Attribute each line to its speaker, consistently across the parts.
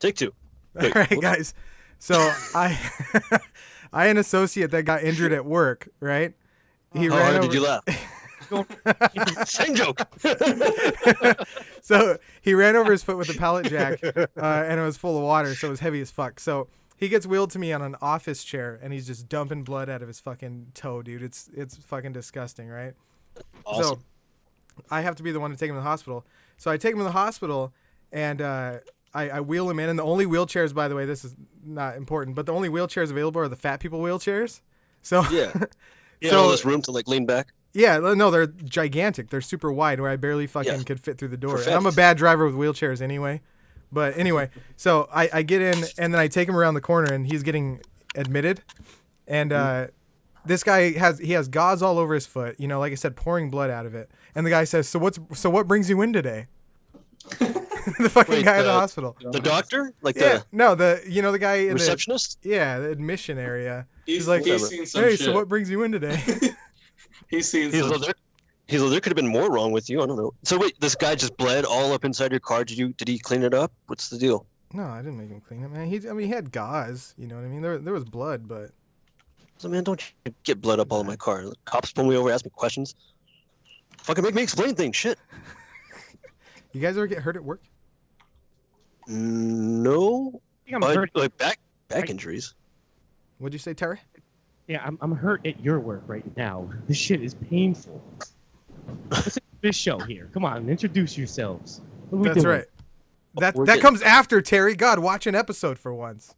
Speaker 1: Take two.
Speaker 2: All
Speaker 1: Wait,
Speaker 2: right,
Speaker 1: what?
Speaker 2: guys. So I I had an associate that got injured at work, right? He
Speaker 1: How
Speaker 2: ran
Speaker 1: hard did
Speaker 2: over
Speaker 1: you laugh? Same joke.
Speaker 2: so he ran over his foot with a pallet jack, and it was full of water, so it was heavy as fuck. So he gets wheeled to me on an office chair, and he's just dumping blood out of his fucking toe, dude. It's fucking disgusting, right? So
Speaker 1: Awesome.
Speaker 2: I have to be the one to take him to the hospital. So I take him to the hospital, and I wheel him in. And the only wheelchairs, by the way, this is not important, but the only wheelchairs available are the fat people wheelchairs. So
Speaker 1: Yeah. You have
Speaker 2: So-
Speaker 1: all this room to like lean back.
Speaker 2: yeah, no, they're gigantic. They're super wide, where I barely fucking
Speaker 1: Yeah.
Speaker 2: could fit through the door.
Speaker 1: For
Speaker 2: And I'm a
Speaker 1: fat.
Speaker 2: bad driver with wheelchairs anyway. But anyway, so I get in, and then I take him around the corner, and he's getting admitted. And this guy has gauze all over his foot, you know, like I said, pouring blood out of it. And the guy says, so what brings you in today? The fucking
Speaker 1: Wait,
Speaker 2: guy at the hospital.
Speaker 1: The doctor? Like
Speaker 2: Yeah, no, the guy in
Speaker 1: receptionist?
Speaker 2: the admission area.
Speaker 3: He's
Speaker 2: like,
Speaker 3: he's seen some
Speaker 2: Hey,
Speaker 3: shit.
Speaker 2: so what brings you in today?
Speaker 3: He's seen
Speaker 1: He's
Speaker 3: some.
Speaker 1: like, there could have been more wrong with you. I don't know. So wait, this guy just bled all up inside your car. Did he clean it up? What's the deal?
Speaker 2: No, I didn't make him clean it, man. He had gauze, you know what I mean? There was blood, but
Speaker 1: So man, don't you get blood up all in my car. The cops pull me over, ask me questions. Fucking make me explain things. Shit.
Speaker 2: you guys ever get hurt at work?
Speaker 1: No.
Speaker 4: I think I'm hurt.
Speaker 1: Like back injuries.
Speaker 2: What'd you say, Terry?
Speaker 4: Yeah, I'm hurt at your work right now. This shit is painful. Let's do this show here. Come on, introduce yourselves. What are we
Speaker 2: That's
Speaker 4: doing?
Speaker 2: right. That
Speaker 1: We're
Speaker 2: that
Speaker 1: getting-
Speaker 2: comes after Terry. God, watch an episode for once.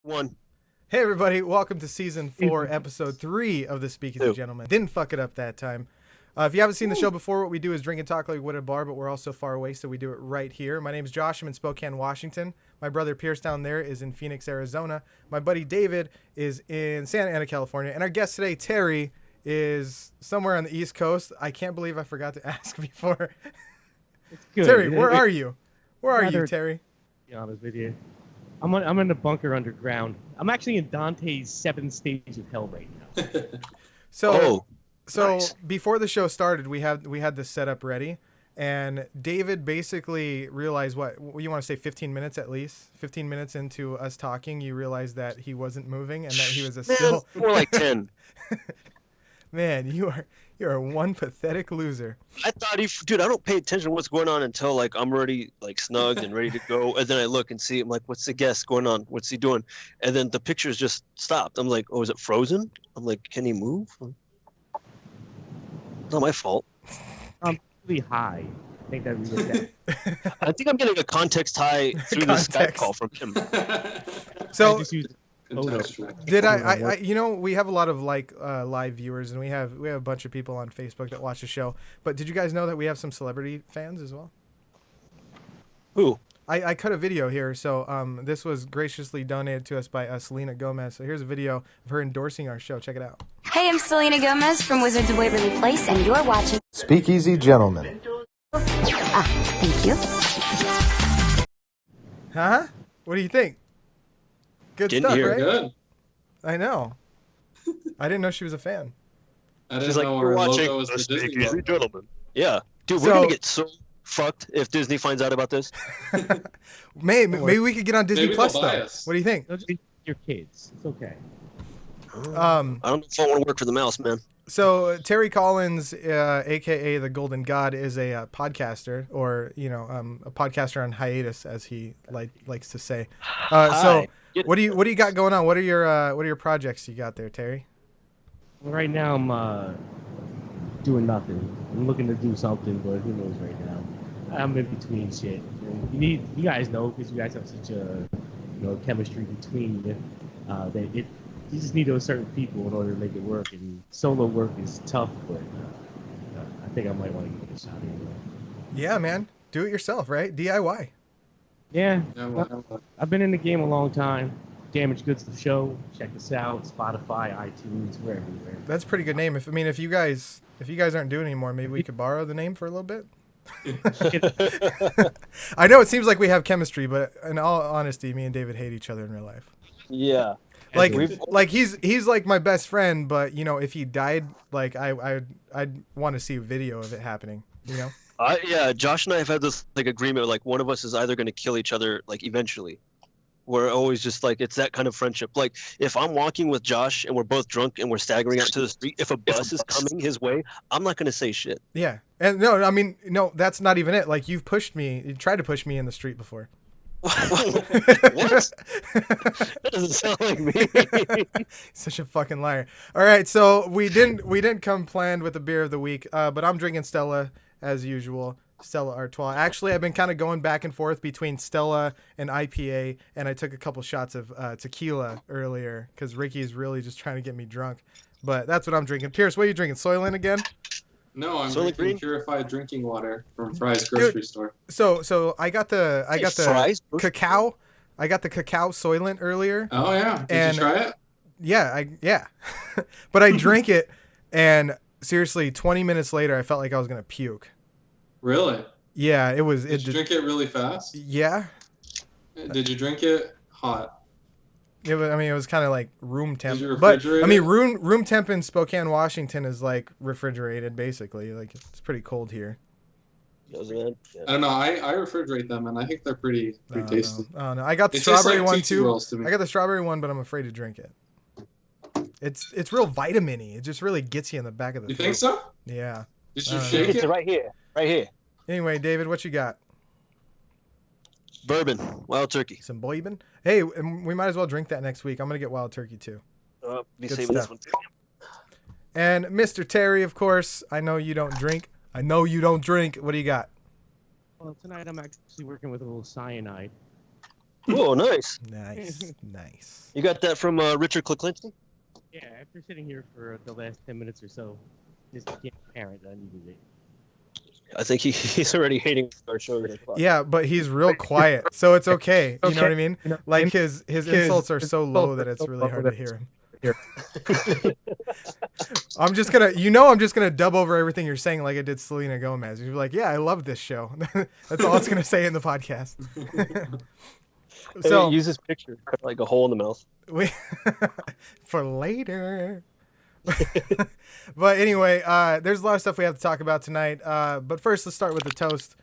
Speaker 1: One.
Speaker 2: Hey everybody, welcome to season 4, episode 3 of the Speakeasy
Speaker 1: Ew.
Speaker 2: Gentlemen. Didn't fuck it up that time. If you haven't seen the show before, what we do is drink and talk like wood at a bar, but we're all so far away, so we do it right here. My name's Josh. I'm in Spokane, Washington. My brother Pierce down there is in Phoenix, Arizona. My buddy David is in Santa Ana, California. And our guest today, Terry, is somewhere on the East Coast. I can't believe I forgot to ask before.
Speaker 4: It's good.
Speaker 2: Terry, where are you? Where are you,
Speaker 4: Rather-
Speaker 2: Terry?
Speaker 4: To be honest with you, I'm in the bunker underground. I'm actually in Dante's 7th stage of hell right now.
Speaker 2: So,
Speaker 1: Oh, nice.
Speaker 2: before the show started, we had this set up ready, and David basically realized what you want to say 15 minutes at least. 15 minutes into us talking, you realized that he wasn't moving and that he was a
Speaker 1: Man,
Speaker 2: still
Speaker 1: more like 10.
Speaker 2: man. You're one pathetic loser.
Speaker 1: I thought dude, I don't pay attention to what's going on until like I'm already like snugged and ready to go, and then I look and see. I'm like, what's the guest going on? What's he doing? And then the pictures just stopped. I'm like, oh, is it frozen? I'm like, can he move? It's not my fault.
Speaker 4: Really high. I think that we looked at.
Speaker 1: I think I'm getting a context high through the Skype
Speaker 2: Context.
Speaker 1: call from him.
Speaker 4: I
Speaker 2: So
Speaker 4: just used
Speaker 3: Contextual.
Speaker 2: did I you know, we have a lot of live viewers, and we have a bunch of people on Facebook that watch the show. But did you guys know that we have some celebrity fans as well?
Speaker 1: Who?
Speaker 2: I cut a video here, so this was graciously donated to us by Selena Gomez. So here's a video of her endorsing our show. Check it out.
Speaker 5: Hey, I'm Selena Gomez from Wizards of Waverly Place, and you're watching.
Speaker 6: Speakeasy Gentlemen.
Speaker 5: Thank you.
Speaker 2: Huh? What do you think? Good
Speaker 1: Didn't
Speaker 2: stuff,
Speaker 1: hear.
Speaker 2: right?
Speaker 3: Good.
Speaker 2: I know. I didn't know she was a fan.
Speaker 3: I didn't
Speaker 1: She's like,
Speaker 3: know
Speaker 1: we're
Speaker 3: our
Speaker 1: watching
Speaker 3: logo was
Speaker 1: the
Speaker 3: the Disney
Speaker 1: Speakeasy
Speaker 3: logo.
Speaker 1: Gentlemen. Yeah, dude, we're
Speaker 2: So-
Speaker 1: gonna get so fucked if Disney finds out about this.
Speaker 2: Maybe we could get on Disney
Speaker 3: Maybe
Speaker 2: Plus
Speaker 3: they'll
Speaker 2: though.
Speaker 3: buy us.
Speaker 2: What do you think?
Speaker 4: Those are your kids. It's okay.
Speaker 1: I don't know if I want to work for the mouse, man.
Speaker 2: So Terry Collins, aka the Golden God, is a podcaster, or a podcaster on hiatus, as he likes to say. So
Speaker 1: Hi.
Speaker 2: what do you got going on? What are your projects you got there, Terry?
Speaker 4: Well, right now I'm doing nothing. I'm looking to do something, but who knows right now. I'm in between shit. And you guys know, because you guys have such a chemistry between you, that you just need those certain people in order to make it work. And solo work is tough, but I think I might want to give it a shot anyway.
Speaker 2: Yeah, man, do it yourself, right? DIY.
Speaker 4: Yeah,
Speaker 3: Yeah, well,
Speaker 4: I've been in the game a long time. Damaged Goods the Show. Check us out. Spotify, iTunes, we're everywhere.
Speaker 2: That's a pretty good name. If you guys aren't doing it anymore, maybe we could borrow the name for a little bit. I know it seems like we have chemistry, but in all honesty, me and David hate each other in real life.
Speaker 1: Yeah.
Speaker 2: Like he's like my best friend, but you know, if he died, like I'd want to see a video of it happening. You know.
Speaker 1: Yeah, Josh and I have had this like agreement. Like one of us is either going to kill each other, like eventually. We're always just like it's that kind of friendship. Like if I'm walking with Josh and we're both drunk and we're staggering out to the street, if a bus is coming his way, I'm not going to say shit.
Speaker 2: Yeah, and no, I mean no, that's not even it. Like you tried to push me in the street before.
Speaker 1: What? That doesn't sound like me.
Speaker 2: Such a fucking liar. All right, so we didn't come planned with the beer of the week, but I'm drinking Stella as usual. Stella Artois. Actually, I've been kind of going back and forth between Stella and IPA, and I took a couple shots of tequila earlier because Ricky's really just trying to get me drunk. But that's what I'm drinking. Pierce, what are you drinking? Soylent again?
Speaker 3: No, I'm
Speaker 1: Soylent
Speaker 3: drinking
Speaker 1: Green?
Speaker 3: purified drinking water from Fry's grocery store.
Speaker 2: So I got the
Speaker 1: Fries?
Speaker 2: cacao. I got the cacao Soylent earlier.
Speaker 3: Oh yeah, did
Speaker 2: And-
Speaker 3: you try it?
Speaker 2: Yeah. But I drank it, and seriously, 20 minutes later, I felt like I was gonna puke.
Speaker 3: Really?
Speaker 2: Yeah, it was.
Speaker 3: Did you drink it really fast?
Speaker 2: Yeah.
Speaker 3: Did you drink it hot?
Speaker 2: It was. I mean, it was kind of like room temp.
Speaker 3: Did you
Speaker 2: But
Speaker 3: refrigerate
Speaker 2: I mean,
Speaker 3: it?
Speaker 2: room temp in Spokane, Washington, is like refrigerated, basically. Like it's pretty cold here.
Speaker 1: Doesn't it? Yeah.
Speaker 3: I don't know. I refrigerate them, and I think they're pretty tasty.
Speaker 2: Oh no, I got the
Speaker 3: It tastes
Speaker 2: strawberry
Speaker 3: like
Speaker 2: one
Speaker 3: Tootsie
Speaker 2: too.
Speaker 3: Rolls to me.
Speaker 2: I got the strawberry one, but I'm afraid to drink it. It's real vitamin-y. It just really gets you in the back of the
Speaker 3: You
Speaker 2: throat.
Speaker 3: think so?
Speaker 2: Yeah.
Speaker 3: Did you
Speaker 2: Uh,
Speaker 3: shake
Speaker 1: It's
Speaker 3: it?
Speaker 1: right here. Right here.
Speaker 2: Anyway, David, what you got?
Speaker 1: Bourbon. Wild turkey.
Speaker 2: Some bourbon? Hey, and we might as well drink that next week. I'm gonna get wild turkey too.
Speaker 1: Be
Speaker 2: Good
Speaker 1: saving this
Speaker 2: stuff.
Speaker 1: one too.
Speaker 2: And Mr. Terry, of course. I know you don't drink. What do you got?
Speaker 4: Well, tonight I'm actually working with a little cyanide.
Speaker 1: Oh, nice.
Speaker 2: Nice.
Speaker 1: You got that from Richard Klicklinski?
Speaker 4: Yeah, after sitting here for the last 10 minutes or so, just became apparent that I needed it.
Speaker 1: I think he's already hating our show.
Speaker 2: Yeah, but he's real quiet, so it's okay. You know what I mean? Like his insults are so low that it's really hard to hear him. I'm just gonna dub over everything you're saying like I did Selena Gomez. You're like, yeah, I love this show. That's all it's gonna say in the podcast.
Speaker 1: So use his picture, cut like a hole in the mouth.
Speaker 2: For later. But anyway, there's a lot of stuff we have to talk about tonight. But first, let's start with the toast.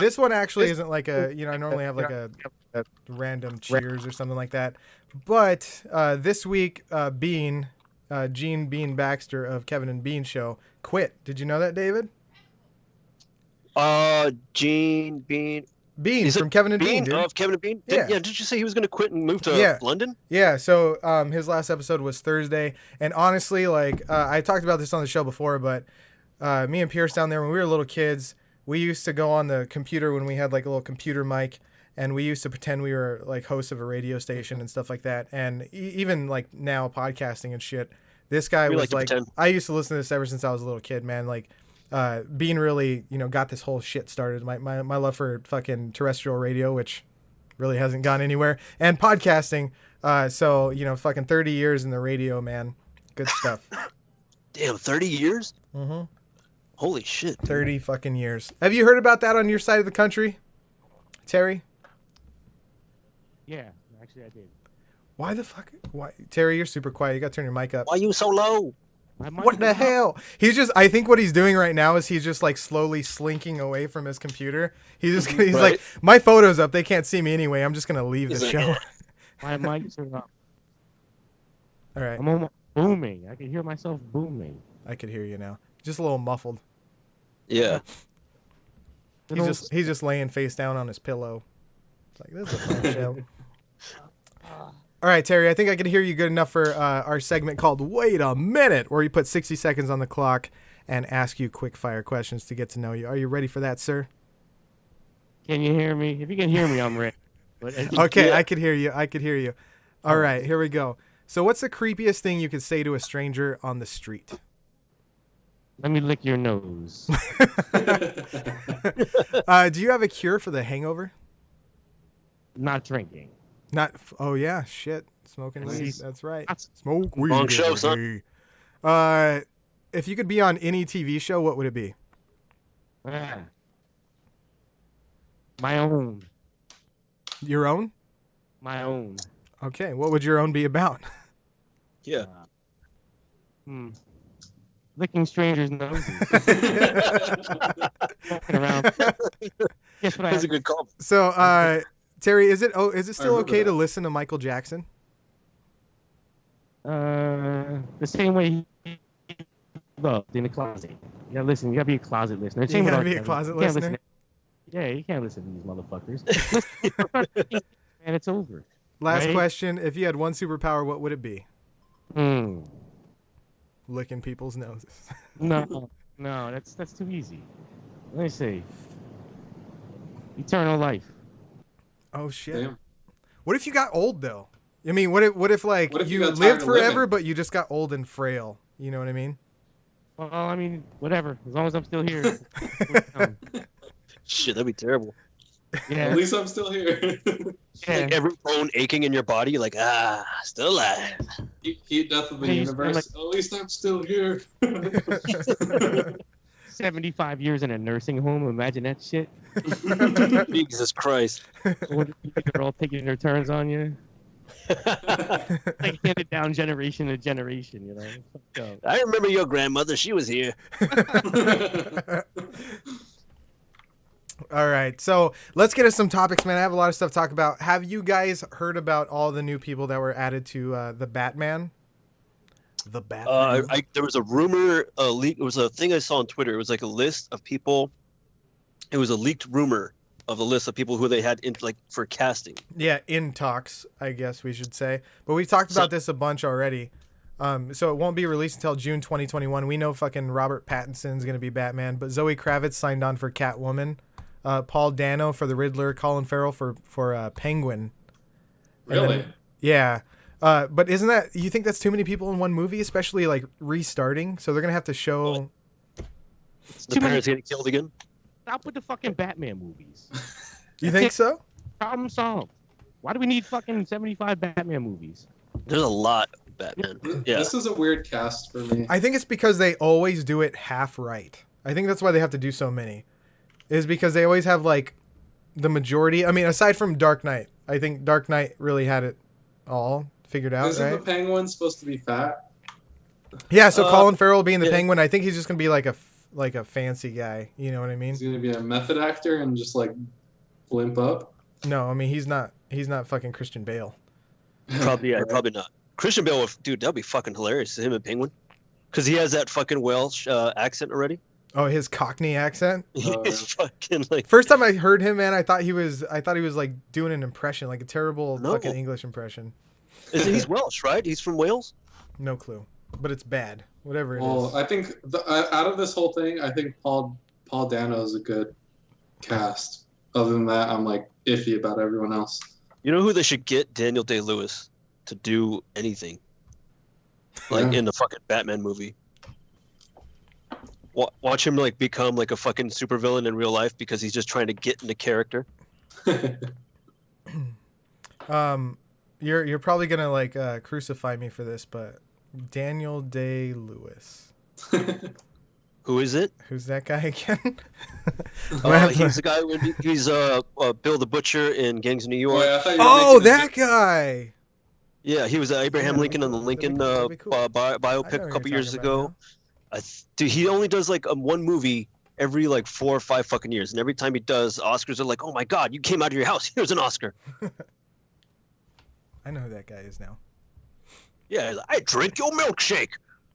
Speaker 2: This one actually isn't like I normally have like a random cheers or something like that. But this week, Gene Bean Baxter of Kevin and Bean Show quit. Did you know that, David?
Speaker 1: Gene Bean.
Speaker 2: Bean from Kevin and Bean, dude.
Speaker 1: Of Kevin and Bean?
Speaker 2: Yeah.
Speaker 1: Did you say he was going to quit and move to London?
Speaker 2: Yeah, so his last episode was Thursday, and honestly, like I talked about this on the show before, but me and Pierce down there when we were little kids, we used to go on the computer when we had like a little computer mic, and we used to pretend we were like hosts of a radio station and stuff like that, and even like now podcasting and shit. This guy was like I used to listen to this ever since I was a little kid, man. Like Bean really, got this whole shit started. My love for fucking terrestrial radio, which really hasn't gone anywhere, and podcasting. So fucking 30 years in the radio, man. Good stuff.
Speaker 1: Damn, 30 years?
Speaker 2: Mm-hmm.
Speaker 1: Holy shit.
Speaker 2: 30 fucking years. Have you heard about that on your side of the country, Terry?
Speaker 4: Yeah, actually I did.
Speaker 2: Why the fuck? Why, Terry? You're super quiet. You gotta turn your mic up.
Speaker 1: Why are you so low?
Speaker 2: What the hell? I think what he's doing right now is he's just like slowly slinking away from his computer. He's
Speaker 1: Right.
Speaker 2: like, my photo's up. They can't see me anyway. I'm just going to leave the show.
Speaker 4: My mics are up.
Speaker 2: All right.
Speaker 4: I'm almost booming. I can hear myself booming.
Speaker 2: I could hear you now. Just a little muffled.
Speaker 1: Yeah.
Speaker 2: He's just laying face down on his pillow. It's like, this is a fun show. All right, Terry, I think I can hear you good enough for our segment called Wait a Minute, where we put 60 seconds on the clock and ask you quick fire questions to get to know you. Are you ready for that, sir?
Speaker 4: Can you hear me? If you can hear me, I'm ready.
Speaker 2: Okay, yeah. I could hear you. All right, here we go. So what's the creepiest thing you could say to a stranger on the street?
Speaker 4: Let me lick your nose.
Speaker 2: Do you have a cure for the hangover?
Speaker 4: Not drinking.
Speaker 2: Not. Oh yeah, shit. Smoking weed.
Speaker 3: Nice.
Speaker 2: That's right.
Speaker 4: That's-
Speaker 2: Smoke weed.
Speaker 1: Wrong show,
Speaker 2: every
Speaker 1: son.
Speaker 2: day. If you could be on any TV show, what would it be?
Speaker 4: Ah. My own.
Speaker 2: Your own?
Speaker 4: My own.
Speaker 2: Okay. What would your own be about?
Speaker 1: Yeah.
Speaker 4: Licking strangers' noses. Walking around. Guess what I
Speaker 1: That's a good call.
Speaker 2: So, Terry, is it still
Speaker 3: remember
Speaker 2: okay to
Speaker 3: that.
Speaker 2: listen to Michael Jackson?
Speaker 4: The same way he loved in the closet. You gotta listen. You gotta be a closet listener.
Speaker 2: You
Speaker 4: Same with
Speaker 2: gotta
Speaker 4: R.
Speaker 2: be a
Speaker 4: Kelly.
Speaker 2: closet
Speaker 4: You can't
Speaker 2: listener?
Speaker 4: listen yeah, you can't listen to these motherfuckers. Listen, and it's over.
Speaker 2: Last
Speaker 4: Right?
Speaker 2: question. If you had one superpower, what would it be?
Speaker 4: Hmm.
Speaker 2: Licking people's noses.
Speaker 4: No, that's too easy. Let me see. Eternal life.
Speaker 2: Oh shit.
Speaker 3: Damn.
Speaker 2: What if you got old though? I mean, what if like
Speaker 3: What if you
Speaker 2: you
Speaker 3: got tired
Speaker 2: lived
Speaker 3: of
Speaker 2: forever,
Speaker 3: living?
Speaker 2: but you just got old and frail? You know what I mean?
Speaker 4: Well, I mean, whatever. As long as I'm still here.
Speaker 1: Shit, that'd be terrible.
Speaker 4: Yeah.
Speaker 3: At least I'm still here.
Speaker 4: Yeah.
Speaker 1: Like every bone aching in your body, you're like, still alive.
Speaker 3: Heat death of the
Speaker 4: Please,
Speaker 3: universe. At least I'm still here.
Speaker 4: 75 years in a nursing home. Imagine that shit.
Speaker 1: Jesus Christ.
Speaker 4: Older people are all taking their turns on you. Like handed down generation to generation, you know. Fucked up.
Speaker 1: I remember your grandmother. She was here.
Speaker 2: All right, so let's get into some topics, man. I have a lot of stuff to talk about. Have you guys heard about all the new people that were added to the Batman? The Batman.
Speaker 1: There was a rumor, a leak. It was a thing I saw on Twitter. It was like a list of people. It was a leaked rumor of the list of people who they had in like for casting.
Speaker 2: Yeah, in talks, I guess we should say. But we've talked about this a bunch already. So it won't be released until June 2021. We know fucking Robert Pattinson's going to be Batman, but Zoe Kravitz signed on for Catwoman. Paul Dano for the Riddler, Colin Farrell for Penguin. And
Speaker 3: Really?
Speaker 2: then- yeah. But isn't that, you think that's too many people in one movie, especially like restarting? So they're going to have to show.
Speaker 1: The
Speaker 4: Too many-
Speaker 1: parents getting killed again.
Speaker 4: Stop with the fucking Batman movies.
Speaker 2: You think so?
Speaker 4: Problem solved. Why do we need fucking 75 Batman movies?
Speaker 1: There's a lot of Batman. Yeah.
Speaker 3: This is a weird cast for me.
Speaker 2: I think it's because they always do it half right. I think that's why they have to do so many. Is because they always have like the majority. I mean, aside from Dark Knight, I think Dark Knight really had it all figured out,
Speaker 3: Isn't
Speaker 2: right?
Speaker 3: the Penguin supposed to be fat?
Speaker 2: Yeah, so Colin Farrell being the
Speaker 1: yeah.
Speaker 2: Penguin, I think he's just gonna be like a fancy guy. You know what I mean?
Speaker 3: He's gonna be a method actor and just like blimp up.
Speaker 2: No, I mean he's not fucking Christian Bale.
Speaker 1: Probably, yeah,
Speaker 3: Right.
Speaker 1: probably not. Christian Bale, dude, that'd be fucking hilarious. Him and Penguin, because he has that fucking Welsh accent already.
Speaker 2: Oh, his Cockney accent.
Speaker 1: He's fucking like.
Speaker 2: First time I heard him, man, I thought he was like doing an impression, like a terrible
Speaker 1: No.
Speaker 2: fucking English impression.
Speaker 1: He's Welsh, right? He's from Wales.
Speaker 2: No clue, but it's bad. Whatever it
Speaker 3: Well,
Speaker 2: is.
Speaker 3: I think out of this whole thing, I think Paul Dano is a good cast. Other than that, I'm like iffy about everyone else.
Speaker 1: You know who they should get? Daniel Day-Lewis to do anything, like
Speaker 3: Yeah.
Speaker 1: in the fucking Batman movie. Watch him like become like a fucking supervillain in real life because he's just trying to get into character.
Speaker 2: You're probably gonna like crucify me for this, but Daniel Day-Lewis.
Speaker 1: Who is it?
Speaker 2: Who's that guy again? I'm gonna have to-
Speaker 1: He's the guy. He's Bill the Butcher in Gangs of New York.
Speaker 3: Boy, I thought you were
Speaker 2: Oh,
Speaker 3: making a
Speaker 2: that guy.
Speaker 1: Yeah, he was Abraham
Speaker 2: Yeah,
Speaker 1: Lincoln on the
Speaker 2: that'd be
Speaker 1: Lincoln
Speaker 2: cool, that'd be cool. I know
Speaker 1: biopic
Speaker 2: who
Speaker 1: a couple
Speaker 2: you're
Speaker 1: years
Speaker 2: talking about
Speaker 1: ago. Dude, he only does like one movie every like 4 or 5 fucking years, and every time he does, Oscars are like, "Oh my god, you came out of your house. Here's an Oscar."
Speaker 2: I know who that guy is now.
Speaker 1: Yeah, he's like, I drink your milkshake.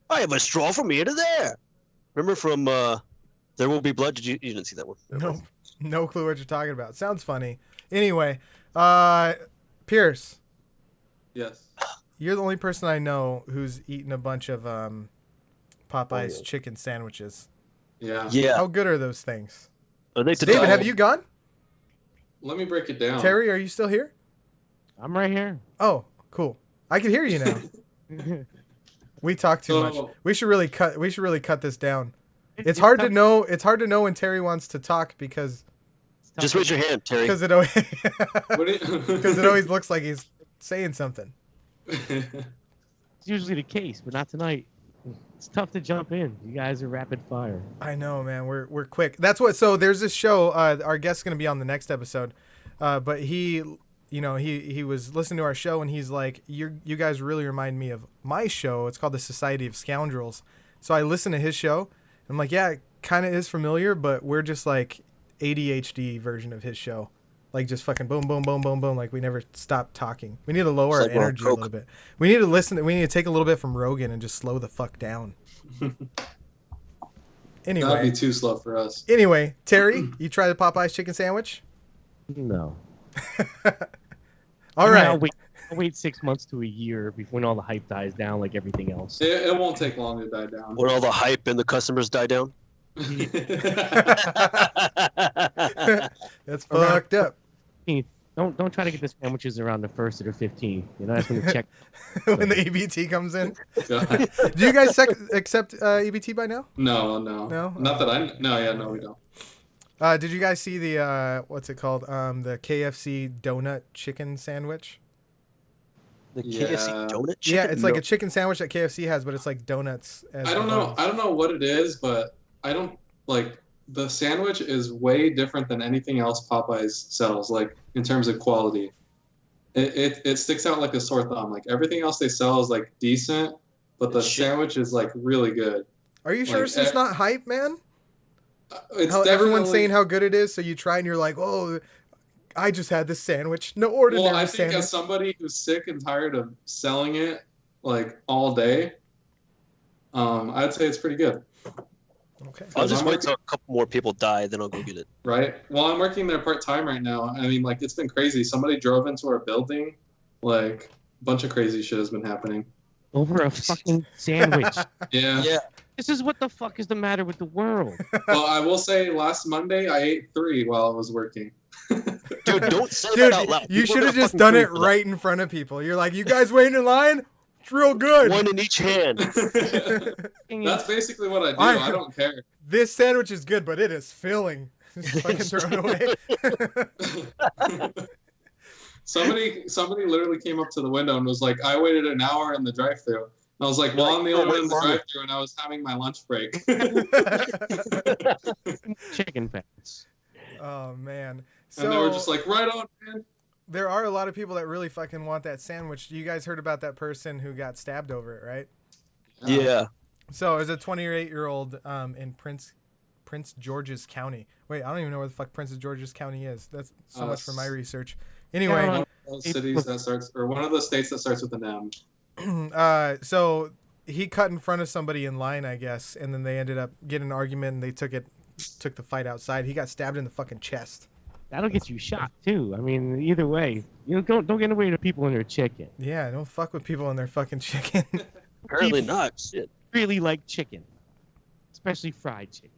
Speaker 1: I have a straw from here to there. Remember from There Will Be Blood? You didn't see that one?
Speaker 2: No clue what you're talking about. Sounds funny. Anyway, Pierce,
Speaker 3: Yes.
Speaker 2: you're the only person I know who's eaten a bunch of Popeye's
Speaker 1: Oh.
Speaker 2: chicken sandwiches.
Speaker 3: Yeah.
Speaker 1: Yeah.
Speaker 2: How good are those things?
Speaker 1: Are they
Speaker 2: David,
Speaker 3: Oh.
Speaker 2: have you gone?
Speaker 3: Let me break it down.
Speaker 2: Terry, are you still here?
Speaker 4: I'm right here.
Speaker 2: Oh, cool. I can hear you now. We talk too much.
Speaker 3: So-
Speaker 2: We should really cut this down. It's hard to know when Terry wants to talk because
Speaker 4: tough
Speaker 1: Just
Speaker 4: to-
Speaker 1: raise your hand, Terry.
Speaker 2: Because it always
Speaker 3: What do you-
Speaker 2: because it always looks like he's saying something.
Speaker 4: It's usually the case, but not tonight. It's tough to jump in. You guys are rapid fire.
Speaker 2: I know, man. We're quick. That's what. So there's this show. Our guest's gonna be on the next episode, but he, he was listening to our show and he's like, you guys really remind me of my show. It's called the Society of Scoundrels. So I listened to his show. I'm like, yeah, it kind of is familiar, but we're just like ADHD version of his show. Like just fucking boom, boom, boom, boom, boom. Like we never stop talking. We need to lower our
Speaker 1: It's like we're on
Speaker 2: energy a
Speaker 1: coke.
Speaker 2: little bit. We need to listen. We need to take a little bit from Rogan and just slow the fuck down.
Speaker 3: That'd
Speaker 2: Anyway,
Speaker 3: be too slow for us.
Speaker 2: Terry, you try the Popeyes chicken sandwich?
Speaker 4: No.
Speaker 2: All right.
Speaker 4: I'll wait 6 months to a year before when all the hype dies down like everything else.
Speaker 3: It won't take long to die down.
Speaker 1: When all the hype and the customers die down.
Speaker 2: That's fucked up.
Speaker 4: Don't try to get the sandwiches around the 1st or the 15th. That's when the check.
Speaker 2: When the EBT comes in.
Speaker 3: God.
Speaker 2: Do you guys accept EBT by now?
Speaker 3: No.
Speaker 2: No?
Speaker 3: Not that I. No, we don't.
Speaker 2: Did you guys see the what's it called? The KFC donut chicken sandwich?
Speaker 1: The
Speaker 3: Yeah.
Speaker 1: KFC donut chicken?
Speaker 2: Yeah, it's like
Speaker 1: No.
Speaker 2: a chicken sandwich that KFC has, but it's like donuts. As
Speaker 3: I don't
Speaker 2: the
Speaker 3: know.
Speaker 2: buns.
Speaker 3: I don't know what it is, but I don't like the sandwich is way different than anything else Popeyes sells. Like in terms of quality, it sticks out like a sore thumb. Like everything else they sell is like decent, but the
Speaker 1: It's shit.
Speaker 3: sandwich is like really good.
Speaker 2: Are you sure
Speaker 3: Like,
Speaker 2: it's just not hype, man?
Speaker 3: It's
Speaker 2: How everyone's
Speaker 3: definitely-
Speaker 2: saying how good it is, so you try and you're like, oh, I just had this sandwich. No ordinary
Speaker 3: Well, I think
Speaker 2: sandwich.
Speaker 3: as somebody who's sick and tired of selling it like all day, I'd say it's pretty good.
Speaker 2: Okay.
Speaker 1: I'll just
Speaker 3: I'm
Speaker 1: wait
Speaker 3: working-
Speaker 1: till a couple more people die, then I'll go get it.
Speaker 3: Right? Well, I'm working there part time right now. I mean, like it's been crazy. Somebody drove into our building, like a bunch of crazy shit has been happening.
Speaker 4: Over a fucking sandwich.
Speaker 3: Yeah.
Speaker 1: Yeah.
Speaker 4: This is what the fuck is the matter with the world?
Speaker 3: Well, I will say last Monday I ate 3 while I was working.
Speaker 1: Dude, don't say
Speaker 2: Dude,
Speaker 1: that out loud.
Speaker 2: you
Speaker 1: People are
Speaker 2: should have
Speaker 1: gonna
Speaker 2: just
Speaker 1: fucking
Speaker 2: done
Speaker 1: kill
Speaker 2: it
Speaker 1: you for that.
Speaker 2: right in front of people. You're like, you guys waiting in line? It's real good.
Speaker 1: One in each hand.
Speaker 3: That's basically what I do.
Speaker 2: I-
Speaker 3: I don't care.
Speaker 2: This sandwich is good, but it is filling. Just fucking throw it away.
Speaker 3: Somebody literally came up to the window and was like, I waited an hour in the drive-thru. And I was like, well, I'm the only one in the drive-thru, and I was having my lunch break.
Speaker 4: Chicken fats.
Speaker 2: Oh man.
Speaker 3: And they were
Speaker 2: So
Speaker 3: just like, right on, man.
Speaker 2: there are a lot of people that really fucking want that sandwich. You guys heard about that person who got stabbed over it, right?
Speaker 1: Yeah.
Speaker 2: So it was a 28-year-old in Prince George's County. Wait, I don't even know where the fuck Prince George's County is. That's so much for my research. Anyway,
Speaker 3: One of those cities that starts, or one of the states that starts with an M.
Speaker 2: so he cut in front of somebody in line, I guess, and then they ended up getting an argument and they took the fight outside. He got stabbed in the fucking chest.
Speaker 4: That'll get you shot too. I mean, either way, don't get in the way of people and their chicken.
Speaker 2: Yeah, don't fuck with people and their fucking chicken.
Speaker 1: Apparently not. Shit.
Speaker 4: Really like chicken, especially fried chicken.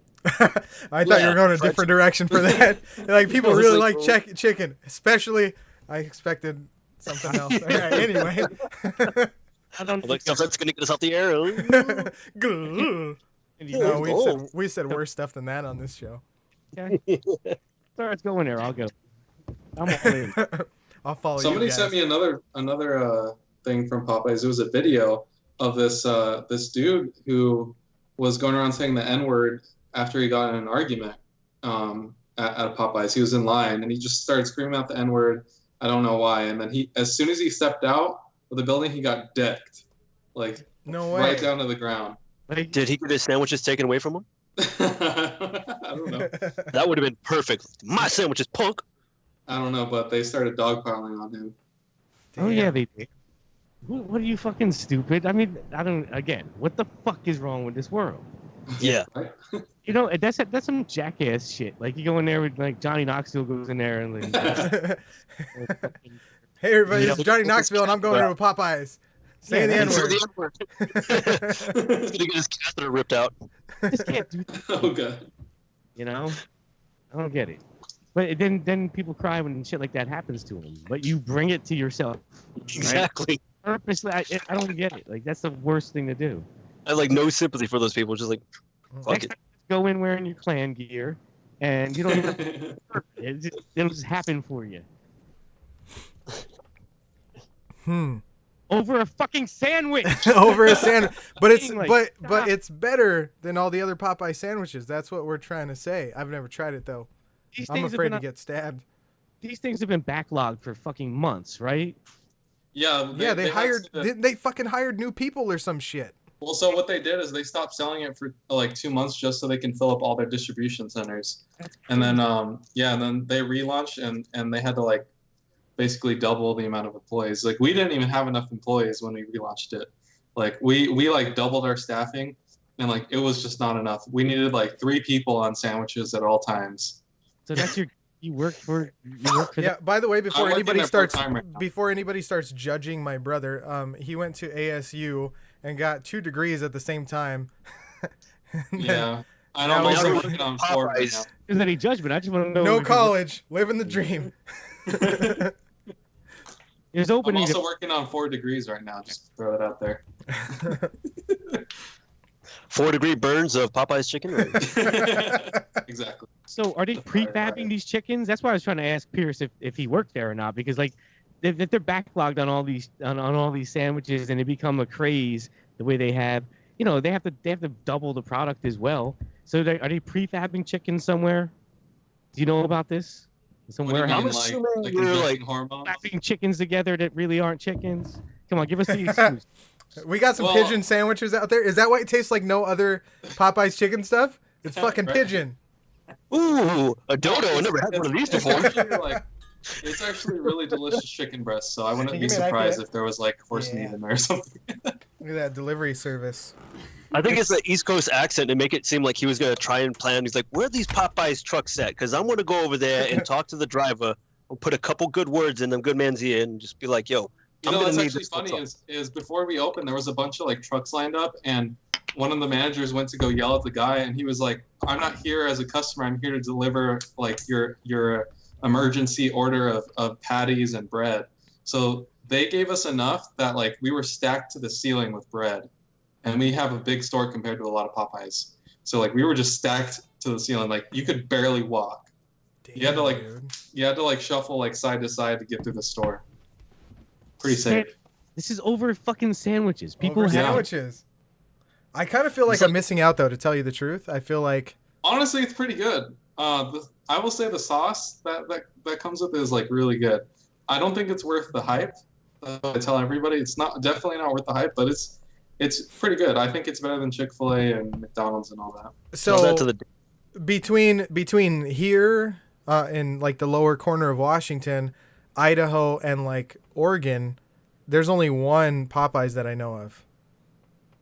Speaker 2: I thought you were going a different direction for that. Like people
Speaker 1: I was
Speaker 2: really
Speaker 1: like,
Speaker 2: like chicken, especially. I expected something else. All right, anyway.
Speaker 4: I don't
Speaker 1: I'm like,
Speaker 4: think
Speaker 1: that's gonna get us off the air.
Speaker 2: No,
Speaker 1: Oh.
Speaker 2: we said worse stuff than that on this show.
Speaker 4: okay. Starts going there. I'll go. I'm all in.
Speaker 2: I'll follow
Speaker 3: Somebody
Speaker 2: you guys.
Speaker 3: sent me another thing from Popeyes. It was a video of this dude who was going around saying the N-word after he got in an argument at Popeyes. He was in line and he just started screaming out the N-word. I don't know why. And then as soon as he stepped out of the building, he got decked, like
Speaker 2: No way.
Speaker 3: right down to the ground.
Speaker 4: Like,
Speaker 1: Did he get his sandwiches taken away from him?
Speaker 3: I don't know.
Speaker 1: That would have been perfect. My sandwiches, punk.
Speaker 3: I don't know, but they started dogpiling on him.
Speaker 4: oh yeah, they did. What are you fucking stupid? I mean, I don't. Again, what the fuck is wrong with this world?
Speaker 1: Yeah.
Speaker 3: Right?
Speaker 4: You know, that's some jackass shit. Like you go in there with like Johnny Knoxville goes in there and like,
Speaker 2: Hey everybody,
Speaker 1: Yeah.
Speaker 2: it's Johnny Knoxville and I'm going to a Popeyes. Saying the
Speaker 4: Yeah,
Speaker 2: N-word.
Speaker 1: The N-word. He's gonna get his catheter ripped out.
Speaker 4: just can't do that,
Speaker 3: Oh god.
Speaker 4: you know? I don't get it. But then people cry when shit like that happens to them. But you bring it to yourself.
Speaker 1: Exactly.
Speaker 4: Purposely, I don't get it. Like that's the worst thing to do.
Speaker 1: I have like no sympathy for those people. Just like, fuck
Speaker 4: Next
Speaker 1: it.
Speaker 4: time, go in wearing your clan gear. and you don't even have to work. It'll just happen for you. Over a fucking sandwich.
Speaker 2: Over a sandwich, but it's
Speaker 4: Like,
Speaker 2: but it's better than all the other Popeye sandwiches. That's what we're trying to say. I've never tried it though.
Speaker 4: These
Speaker 2: I'm
Speaker 4: things have
Speaker 2: afraid
Speaker 4: been
Speaker 2: to get stabbed.
Speaker 4: These things have been backlogged for fucking months, right?
Speaker 3: Yeah,
Speaker 2: They hired they fucking hired new people or some shit.
Speaker 3: Well, so what they did is they stopped selling it for like 2 months just so they can fill up all their distribution centers, and then and then they relaunched and they had to like basically double the amount of employees. Like we didn't even have enough employees when we relaunched it. Like we like doubled our staffing, and like it was just not enough. We needed like 3 people on sandwiches at all times.
Speaker 4: So that's you work for
Speaker 2: Yeah. By the way, before
Speaker 3: I'm working
Speaker 2: anybody
Speaker 3: there
Speaker 2: starts
Speaker 3: full-time right now.
Speaker 2: before anybody starts judging my brother, he went to ASU and got 2 degrees at the same time.
Speaker 3: Yeah, I
Speaker 2: Now
Speaker 3: don't
Speaker 2: he's
Speaker 3: know.
Speaker 2: working
Speaker 3: Working on 4 right now.
Speaker 4: Is any judgment? I just want to know.
Speaker 2: No
Speaker 4: if
Speaker 2: college, living the dream.
Speaker 4: There's
Speaker 3: I'm
Speaker 4: opening.
Speaker 3: also working on 4 degrees right now. Just to throw it out there.
Speaker 1: 4-degree burns of Popeye's chicken wings.
Speaker 3: Exactly.
Speaker 4: So are they prefabbing these chickens? That's why I was trying to ask Pierce if he worked there or not, because like if they're backlogged on all these on all these sandwiches and they become a craze the way they have, you know, they have to double the product as well. So are they prefabbing chickens somewhere? Do you know about this? Somewhere
Speaker 3: What do you mean,
Speaker 1: I'm
Speaker 3: like
Speaker 1: assuming you're,
Speaker 3: injecting
Speaker 1: like,
Speaker 3: hormones?
Speaker 4: fabbing chickens together that really aren't chickens. Come on, give us the excuse.
Speaker 2: We got some
Speaker 3: Well-
Speaker 2: pigeon sandwiches out there. Is that why it tastes like no other Popeye's chicken stuff? It's fucking
Speaker 3: Right.
Speaker 2: pigeon.
Speaker 1: Ooh, a dodo! I never had one of these
Speaker 3: It's
Speaker 1: before.
Speaker 3: actually, like, it's actually really delicious chicken breast, so I wouldn't
Speaker 2: Can
Speaker 3: be
Speaker 2: you give me an
Speaker 3: surprised
Speaker 2: iPad?
Speaker 3: if there was like horse
Speaker 2: Yeah.
Speaker 3: meat in there or something.
Speaker 2: Look at that delivery service.
Speaker 1: I think it's the East Coast accent to make it seem like he was gonna try and plan. He's like, "Where are these Popeyes trucks at? Because I'm gonna go over there and talk to the driver. I'll put a couple good words in them good man's ear and just be like, yo,
Speaker 3: You
Speaker 1: I'm
Speaker 3: know
Speaker 1: gonna
Speaker 3: what's
Speaker 1: need
Speaker 3: actually
Speaker 1: this
Speaker 3: funny
Speaker 1: truck."
Speaker 3: is before we opened, there was a bunch of like trucks lined up, and one of the managers went to go yell at the guy, and he was like, "I'm not here as a customer. I'm here to deliver like your emergency order of patties and bread." So they gave us enough that like we were stacked to the ceiling with bread, and we have a big store compared to a lot of Popeyes. So like we were just stacked to the ceiling, like you could barely walk. You had to, like,
Speaker 2: dude.
Speaker 3: You had to like shuffle like side to side to get through the store. Pretty safe.
Speaker 4: This is over fucking sandwiches. People
Speaker 2: Over
Speaker 4: have
Speaker 2: sandwiches. I kind of feel like
Speaker 3: It's
Speaker 2: I'm
Speaker 3: like-
Speaker 2: missing out though. To tell you the truth, I feel like
Speaker 3: Honestly, it's pretty good. I will say the sauce that comes with it is like really good. I don't think it's worth the hype. I tell everybody it's definitely not worth the hype, but it's pretty good. I think it's better than Chick-fil-A and McDonald's and all that.
Speaker 1: Tell that to
Speaker 2: so.
Speaker 1: the
Speaker 2: Between here in like the lower corner of Washington, Idaho, and like Oregon, there's only one Popeyes that I know of.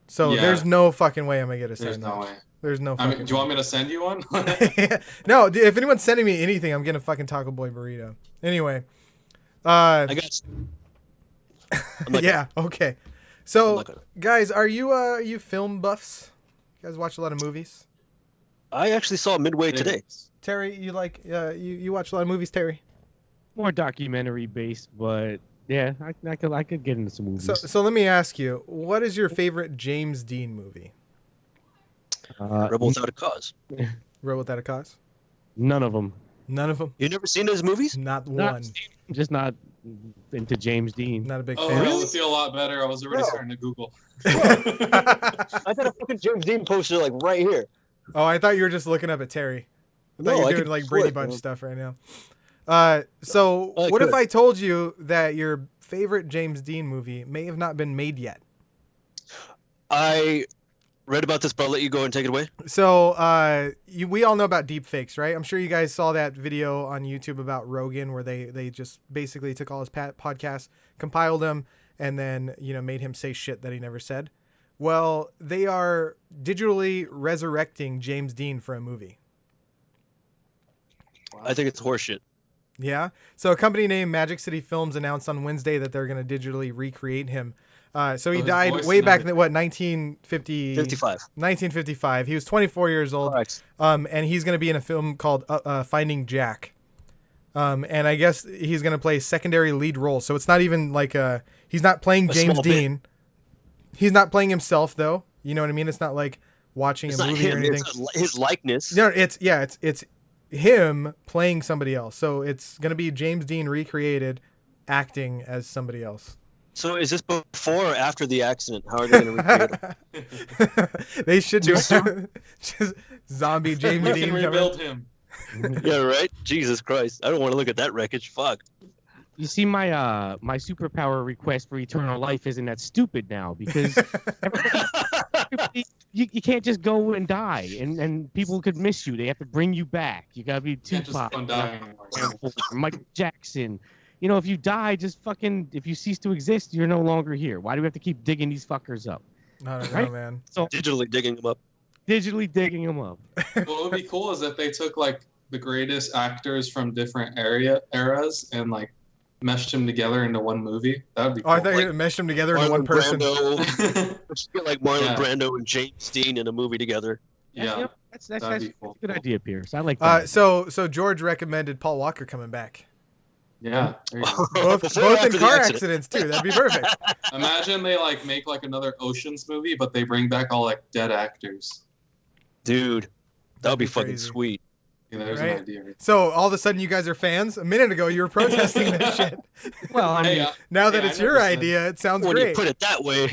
Speaker 2: So
Speaker 3: Yeah.
Speaker 2: there's no fucking way I'm gonna get a
Speaker 3: There's
Speaker 2: sandwich.
Speaker 3: no way.
Speaker 2: There's no
Speaker 3: I
Speaker 2: fucking
Speaker 3: mean, do you want me to send you one?
Speaker 2: No, dude, if anyone's sending me anything, I'm getting a fucking Taco Boy burrito. Anyway.
Speaker 1: I got. I'm not
Speaker 2: Yeah, okay.
Speaker 1: I'm
Speaker 2: So
Speaker 1: not gonna-
Speaker 2: guys, are you film buffs? You guys watch a lot of movies?
Speaker 1: I actually saw Midway today.
Speaker 2: Terry, you like you watch a lot of movies, Terry?
Speaker 4: more documentary based, but yeah, I could get into some movies.
Speaker 2: So let me ask you, what is your favorite James Dean movie?
Speaker 1: Rebel Without a Cause.
Speaker 2: Rebel Without a Cause?
Speaker 4: None of them.
Speaker 2: None of them?
Speaker 1: You never seen those movies?
Speaker 2: Not
Speaker 4: Not,
Speaker 2: one.
Speaker 4: just not into James Dean.
Speaker 2: Not a big
Speaker 3: Oh,
Speaker 2: fan.
Speaker 3: that would feel a lot better. I was already
Speaker 1: Bro.
Speaker 3: starting to Google.
Speaker 1: I got a fucking James Dean poster like right here.
Speaker 2: Oh, I thought you were just looking up at Terry. I thought
Speaker 1: No,
Speaker 2: you
Speaker 1: I
Speaker 2: were doing
Speaker 1: could
Speaker 2: like
Speaker 1: swear,
Speaker 2: Brady Bunch
Speaker 1: bro.
Speaker 2: stuff right now. So
Speaker 1: I
Speaker 2: what if
Speaker 1: could.
Speaker 2: I told you that your favorite James Dean movie may have not been made yet?
Speaker 1: I read about this, but I'll let you go and take it away.
Speaker 2: So we all know about deep fakes, right? I'm sure you guys saw that video on YouTube about Rogan where they just basically took all his podcasts, compiled them, and then made him say shit that he never said. Well, they are digitally resurrecting James Dean for a movie.
Speaker 1: I think it's horseshit.
Speaker 2: Yeah. So a company named Magic City Films announced on Wednesday that they're going to digitally recreate him. So he
Speaker 3: his
Speaker 2: died
Speaker 3: voice
Speaker 2: way
Speaker 3: and
Speaker 2: back in
Speaker 3: everything.
Speaker 2: 1950,
Speaker 1: 55.
Speaker 2: 1955. He was 24 years old.
Speaker 1: Correct.
Speaker 2: And he's going to be in a film called Finding Jack. And I guess he's going to play secondary lead role. So it's not even like he's not playing
Speaker 1: A
Speaker 2: James
Speaker 1: small bit.
Speaker 2: Dean. He's not playing himself though. You know what I mean? It's not like watching
Speaker 1: It's
Speaker 2: a
Speaker 1: not
Speaker 2: movie or
Speaker 1: him.
Speaker 2: anything.
Speaker 1: It's his likeness.
Speaker 2: No, it's him playing somebody else. So it's going to be James Dean recreated acting as somebody else.
Speaker 1: So is this before or after the accident? How are they going to recreate him?
Speaker 2: They should do
Speaker 1: Too
Speaker 2: just zombie James
Speaker 3: We
Speaker 2: Dean
Speaker 3: can
Speaker 2: coming.
Speaker 3: rebuild him.
Speaker 1: Yeah, right? Jesus Christ. I don't want to look at that wreckage. Fuck.
Speaker 4: You see, my superpower request for eternal life isn't that stupid now because you can't just go and die, and people could miss you. They have to bring you back. You gotta be
Speaker 3: Can't just
Speaker 4: Tupac,
Speaker 3: go and die anymore.
Speaker 4: Michael Jackson. You know, if you die, if you cease to exist, you're no longer here. Why do we have to keep digging these fuckers up?
Speaker 2: I don't know,
Speaker 4: Right?
Speaker 2: man.
Speaker 4: So
Speaker 1: Digitally digging them up.
Speaker 4: digitally digging them up.
Speaker 3: What would be cool is if they took like the greatest actors from different eras and like meshed them together into one movie. That would be
Speaker 2: Oh,
Speaker 3: cool.
Speaker 2: I thought you were
Speaker 3: Like,
Speaker 2: going to mesh them together into one
Speaker 1: Marlon
Speaker 2: person.
Speaker 1: Brando. Let's get like Marlon
Speaker 3: Yeah.
Speaker 1: Brando and James Dean in a movie together.
Speaker 4: You
Speaker 3: yeah.
Speaker 4: know, that's
Speaker 3: that'd be cool.
Speaker 4: a good idea, Pierce. I like that.
Speaker 2: So George recommended Paul Walker coming back.
Speaker 3: Yeah. There you go.
Speaker 2: Both
Speaker 1: Before or
Speaker 2: both in
Speaker 1: after the
Speaker 2: car
Speaker 1: accident?
Speaker 2: accidents too. That'd be perfect.
Speaker 3: Imagine they like make like another Ocean's movie, but they bring back all like dead actors.
Speaker 1: Dude, that would be
Speaker 2: That'd be
Speaker 1: fucking
Speaker 2: crazy.
Speaker 3: Yeah,
Speaker 1: sweet.
Speaker 3: there's
Speaker 2: Right.
Speaker 3: an idea.
Speaker 2: So all of a sudden you guys are fans? A minute ago you were protesting this shit.
Speaker 4: Well, I mean,
Speaker 3: Hey,
Speaker 2: Now that
Speaker 3: Yeah,
Speaker 2: it's
Speaker 3: I
Speaker 2: your
Speaker 3: never said-
Speaker 2: idea, it sounds
Speaker 1: When you
Speaker 2: great.
Speaker 1: put it that way.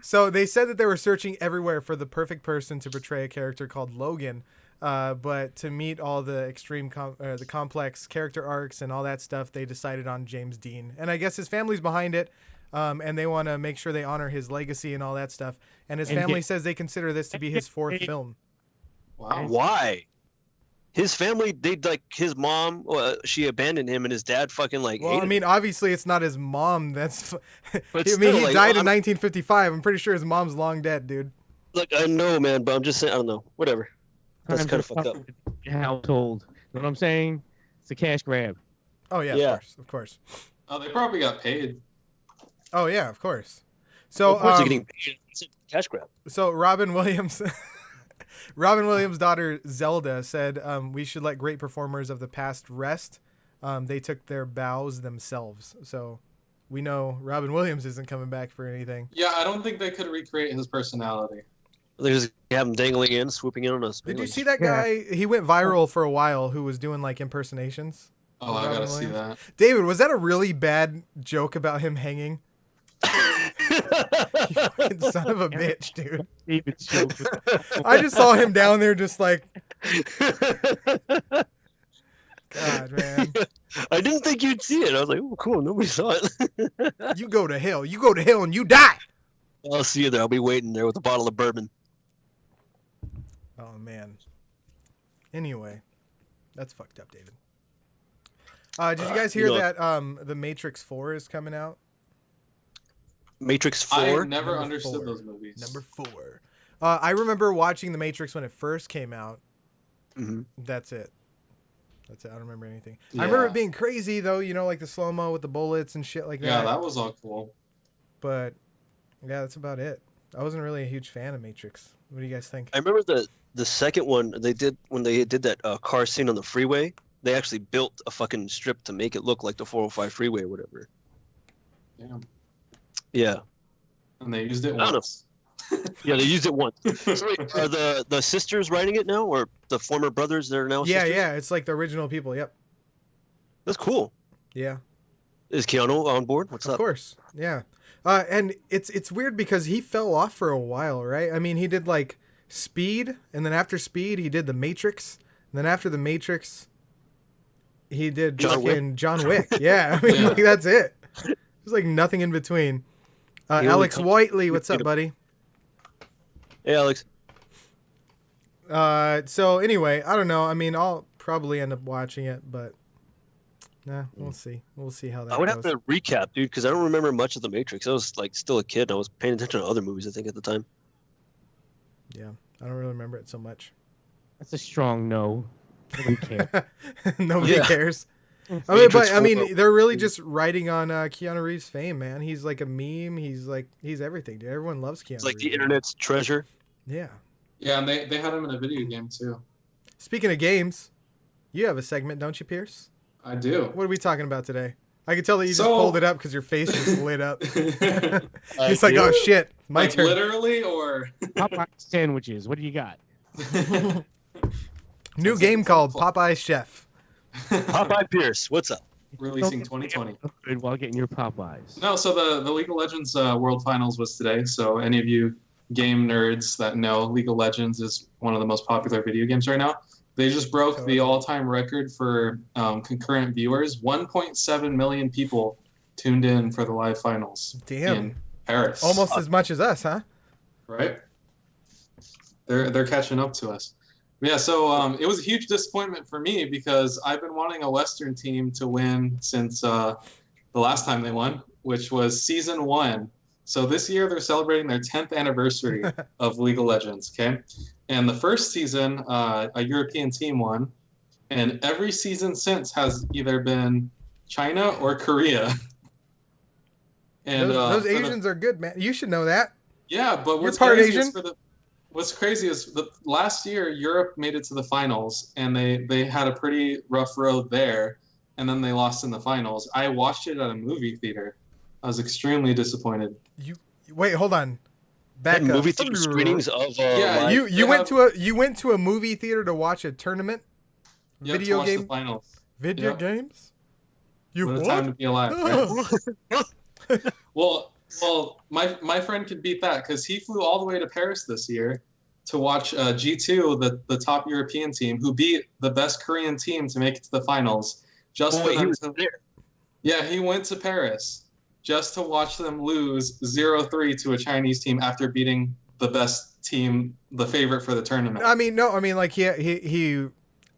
Speaker 2: So they said that they were searching everywhere for the perfect person to portray a character called Logan, but to meet all the extreme, the complex character arcs and all that stuff, they decided on James Dean. And I guess his family's behind it, and they want to make sure they honor his legacy and all that stuff. And his
Speaker 4: And
Speaker 2: family
Speaker 4: get-
Speaker 2: says they consider this to be his fourth film.
Speaker 3: Wow.
Speaker 1: Why? His family, they like his mom. She abandoned him, and his dad fucking like.
Speaker 2: Well, I
Speaker 1: hated
Speaker 2: mean,
Speaker 1: him.
Speaker 2: obviously it's not his mom. That's.
Speaker 1: But
Speaker 2: I mean,
Speaker 1: still,
Speaker 2: he
Speaker 1: like,
Speaker 2: died in
Speaker 1: I'm-
Speaker 2: 1955. I'm pretty sure his mom's long dead, dude.
Speaker 1: Like I know, man, but I'm just saying. I don't know. Whatever. That's
Speaker 4: times
Speaker 1: kind of
Speaker 4: are
Speaker 1: fucked up.
Speaker 4: tough in the household. You know what I'm saying? It's a cash grab.
Speaker 2: Oh yeah,
Speaker 1: Yeah.
Speaker 2: of course.
Speaker 3: Oh, they probably got paid.
Speaker 2: Oh yeah, of course. So
Speaker 1: Of course, they're getting paid. It's a cash grab.
Speaker 2: So Robin Williams, Robin Williams' daughter Zelda said, "We should let great performers of the past rest. They took their bows themselves." So we know Robin Williams isn't coming back for anything.
Speaker 3: Yeah, I don't think they could recreate his personality.
Speaker 1: They just have him dangling in, swooping in on us.
Speaker 2: Did you see that guy? He went viral for a while. Who was doing like impersonations?
Speaker 3: Oh, I
Speaker 2: Robin
Speaker 3: gotta see
Speaker 2: Williams?
Speaker 3: that.
Speaker 2: David, was that a really bad joke about him hanging? You fucking son of a bitch, dude.
Speaker 4: David's show.
Speaker 2: I just saw him down there, just like, God, man.
Speaker 1: I didn't think you'd see it. I was like, oh, cool. Nobody saw it.
Speaker 2: You go to hell. You go to hell and you die.
Speaker 1: I'll see you there. I'll be waiting there with a bottle of bourbon.
Speaker 2: Oh man. Anyway, that's fucked up, David. Did you guys hear
Speaker 1: you know-
Speaker 2: that The Matrix 4 is coming out?
Speaker 1: Matrix
Speaker 3: I
Speaker 1: 4.
Speaker 3: never
Speaker 2: Number
Speaker 3: understood
Speaker 2: 4.
Speaker 3: those movies.
Speaker 2: Number 4. I remember watching The Matrix when it first came out.
Speaker 1: Mhm.
Speaker 2: That's it. That's it. I don't remember anything. I remember
Speaker 3: Yeah.
Speaker 2: it being crazy though, you know, like the slow-mo with the bullets and shit like
Speaker 3: Yeah,
Speaker 2: that.
Speaker 3: that was all cool.
Speaker 2: But yeah, that's about it. I wasn't really a huge fan of Matrix. What do you guys think?
Speaker 1: I remember the second one they did when they did that car scene on the freeway. They actually built a fucking strip to make it look like the 405 freeway or whatever.
Speaker 3: Damn.
Speaker 1: Yeah,
Speaker 3: And they used it
Speaker 1: I don't know.
Speaker 3: once.
Speaker 1: yeah, they used it once. So wait, are the sisters writing it now, or the former brothers that are now?
Speaker 2: Yeah,
Speaker 1: sisters?
Speaker 2: yeah, it's like the original people. Yep.
Speaker 1: That's cool.
Speaker 2: Yeah.
Speaker 1: Is Keanu on board? What's
Speaker 2: Of
Speaker 1: up?
Speaker 2: course, yeah. And it's weird because he fell off for a while, right? I mean, he did like Speed, and then after Speed, he did The Matrix, and then after The Matrix, he did
Speaker 1: John
Speaker 2: fucking John Wick. Yeah, I mean,
Speaker 3: Yeah.
Speaker 2: like that's it. There's like nothing in between.
Speaker 1: He only
Speaker 2: Alex
Speaker 1: comes-
Speaker 2: Whiteley, what's up, buddy?
Speaker 1: Hey, Alex.
Speaker 2: So anyway, I don't know. I mean, I'll probably end up watching it, but nah, we'll see. We'll see how that
Speaker 1: I would
Speaker 2: goes.
Speaker 1: have to recap, dude, because I don't remember much of the Matrix. I was like still a kid. And I was paying attention to other movies, I think, at the time.
Speaker 2: Yeah, I don't really remember it so much.
Speaker 4: That's a strong no. Nobody cares.
Speaker 2: Nobody
Speaker 1: Yeah.
Speaker 2: cares. I mean,
Speaker 1: Matrix
Speaker 2: but I
Speaker 1: 4.
Speaker 2: mean, they're really just riding on Keanu Reeves' fame, man. He's like a meme. He's everything, dude. Everyone loves Keanu.
Speaker 1: It's like the
Speaker 2: Reeves.
Speaker 1: internet's treasure.
Speaker 2: Yeah.
Speaker 3: Yeah, and they had him in a video game too.
Speaker 2: Speaking of games, you have a segment, don't you, Pierce?
Speaker 3: I do.
Speaker 2: What are we talking about today? I can tell that you just
Speaker 3: So-
Speaker 2: pulled it up because your face just lit up.
Speaker 1: I
Speaker 2: He's like,
Speaker 1: do.
Speaker 2: oh shit, my
Speaker 3: like
Speaker 2: turn.
Speaker 3: literally or
Speaker 4: Popeye sandwiches. What do you got?
Speaker 2: New game called Popeye Chef.
Speaker 1: Popeye Pierce, what's up?
Speaker 3: Releasing 2020.
Speaker 4: While getting your Popeyes.
Speaker 3: No, so the League of Legends World Finals was today. So any of you game nerds that know, League of Legends is one of the most popular video games right now. They just broke the all-time record for concurrent viewers. 1.7 million people tuned in for the live finals.
Speaker 2: Damn.
Speaker 3: In Paris.
Speaker 2: Almost as much as us, huh?
Speaker 3: Right. They're catching up to us. Yeah, so it was a huge disappointment for me because I've been wanting a Western team to win since the last time they won, which was Season 1. So this year they're celebrating their 10th anniversary of League of Legends, okay? And the first season, a European team won, and every season since has either been China or Korea. And
Speaker 2: those Asians are good, man. You should know that.
Speaker 3: Yeah, but what's
Speaker 2: part
Speaker 3: crazy
Speaker 2: Asian?
Speaker 3: What's crazy is last year Europe made it to the finals, and they had a pretty rough road there, and then they lost in the finals. I watched it at a movie theater. I was extremely disappointed.
Speaker 2: Wait, hold on. Back up.
Speaker 1: Movie theater screenings of
Speaker 3: Yeah,
Speaker 1: live-
Speaker 2: You went to a movie theater to watch a tournament?
Speaker 3: To watch the finals.
Speaker 2: Video games? You
Speaker 3: What a
Speaker 2: what?
Speaker 3: time to be alive, right? Well, my friend could beat that because he flew all the way to Paris this year to watch G2, the top European team, who beat the best Korean team to make it to the finals. Yeah, he went to Paris just to watch them lose 0-3 to a Chinese team after beating the best team, the favorite for the tournament.
Speaker 2: Like he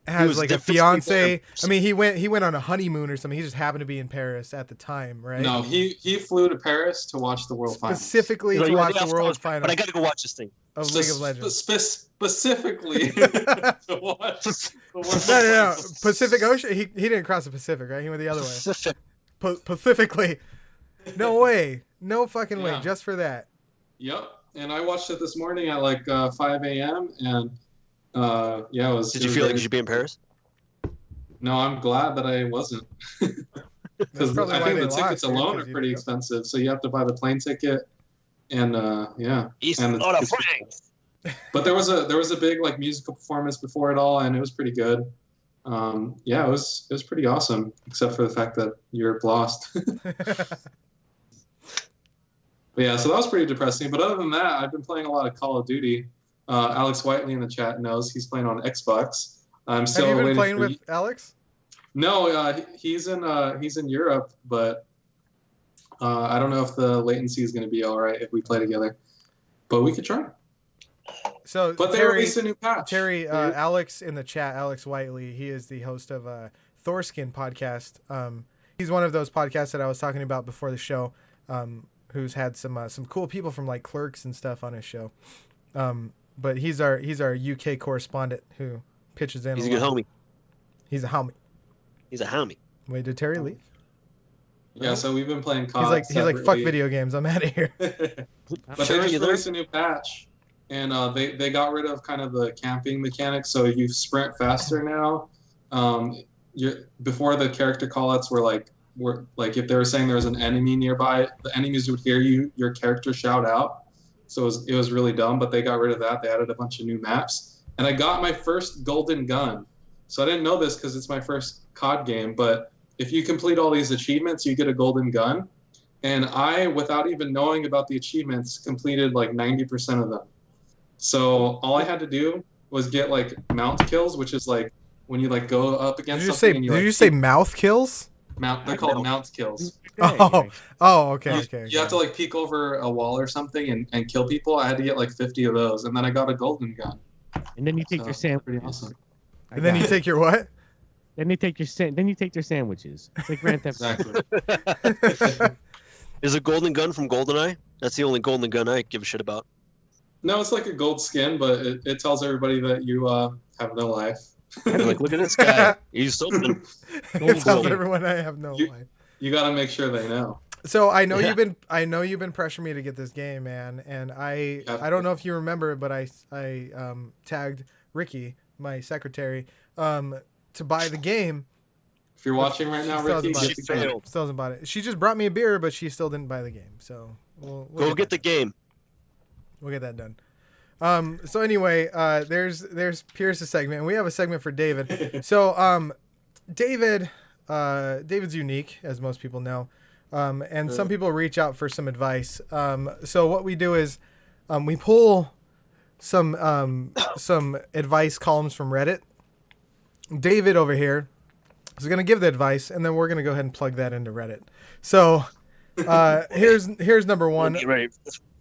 Speaker 2: has
Speaker 1: was
Speaker 2: like a
Speaker 1: definitely
Speaker 2: fiance.
Speaker 1: there.
Speaker 2: I mean, he went on a honeymoon or something. He just happened to be in Paris at the time, right?
Speaker 3: No, he flew to Paris to watch the World Finals.
Speaker 2: Specifically
Speaker 1: He's
Speaker 2: to
Speaker 1: like,
Speaker 2: watch the World Finals
Speaker 1: But I gotta go watch this thing.
Speaker 2: of League of Legends.
Speaker 3: Specifically to watch the World
Speaker 2: No.
Speaker 3: Finals.
Speaker 2: Pacific Ocean. He didn't cross the Pacific, right? He went the other way.
Speaker 1: Pacific.
Speaker 2: Pacifically. No way. No fucking way.
Speaker 3: Yeah.
Speaker 2: Just for that.
Speaker 3: Yep. And I watched it this morning at like 5 a.m. and it was.
Speaker 1: Did you feel like you should be in Paris?
Speaker 3: No, I'm glad that I wasn't. Because
Speaker 2: probably
Speaker 3: I
Speaker 2: why
Speaker 3: think
Speaker 2: they
Speaker 3: the tickets
Speaker 2: lost, dude,
Speaker 3: alone
Speaker 2: 'cause
Speaker 3: are
Speaker 2: you
Speaker 3: pretty
Speaker 2: didn't go.
Speaker 3: expensive. So you have to buy the plane ticket, and
Speaker 1: East
Speaker 3: And
Speaker 1: Florida
Speaker 3: it's-
Speaker 1: Franks.
Speaker 3: But there was a big like musical performance before it all, and it was pretty good. It was pretty awesome, except for the fact that Europe lost. But yeah, so that was pretty depressing. But other than that, I've been playing a lot of Call of Duty. Alex Whiteley in the chat knows he's playing on Xbox. I'm still
Speaker 2: Have you been
Speaker 3: waiting
Speaker 2: playing
Speaker 3: for
Speaker 2: with Alex?
Speaker 3: No, he's in Europe, but I don't know if the latency is going to be all right if we play together. But we could try.
Speaker 2: So
Speaker 3: But they
Speaker 2: Terry,
Speaker 3: released a new patch.
Speaker 2: Terry, Alex in the chat, Alex Whiteley, he is the host of Thorskin podcast. He's one of those podcasts that I was talking about before the show, who's had some cool people from like Clerks and stuff on his show. But he's our UK correspondent who pitches in.
Speaker 1: He's a good homie.
Speaker 2: He's a homie.
Speaker 1: He's a homie.
Speaker 2: Wait, did Terry leave?
Speaker 3: Yeah, so we've been playing COD.
Speaker 2: He's like fuck video games. I'm out of here.
Speaker 3: But
Speaker 1: Terry,
Speaker 3: they
Speaker 1: you
Speaker 3: just
Speaker 1: there?
Speaker 3: released a new patch, and they got rid of kind of the camping mechanics, so you sprint faster now. Before the character callouts were like if they were saying there was an enemy nearby, the enemies would hear your character shout out. So it was really dumb, but they got rid of that. They added a bunch of new maps, and I got my first golden gun. So I didn't know this because it's my first COD game, but if you complete all these achievements, you get a golden gun. And I, without even knowing about the achievements, completed like 90% of them. So all I had to do was get like mount kills, which is like when you like go up against something. And
Speaker 2: Did you say mouth kills?
Speaker 3: They're called mount kills.
Speaker 2: Okay.
Speaker 3: You have to like peek over a wall or something and kill people. I had to get like 50 of those, and then I got a golden gun.
Speaker 4: And then you take your sandwiches.
Speaker 3: Pretty awesome.
Speaker 2: And then you take your what?
Speaker 4: Then you take their sandwiches. It's like Grand Theft.
Speaker 3: Exactly.
Speaker 1: Is a golden gun from GoldenEye? That's the only golden gun I give a shit about.
Speaker 3: No, it's like a gold skin, but it tells everybody that you have no life.
Speaker 1: I'm like, look at this guy. He's something.
Speaker 2: It tells everyone I have no life.
Speaker 3: You got to make sure they know.
Speaker 2: So I know you've been pressuring me to get this game, man, and I don't know if you remember, but I tagged Ricky, my secretary, to buy the game.
Speaker 3: If you're watching right now, Ricky,
Speaker 1: She failed.
Speaker 2: Still hasn't bought it. She just brought me a beer, but she still didn't buy the game. So we'll
Speaker 1: Go get the game.
Speaker 2: We'll get that done. So anyway, there's Pierce's segment, and we have a segment for David. So David's unique, as most people know, and some people reach out for some advice. So what we do is we pull some advice columns from Reddit. David over here is going to give the advice, and then we're going to go ahead and plug that into Reddit. So here's number one.
Speaker 1: Right.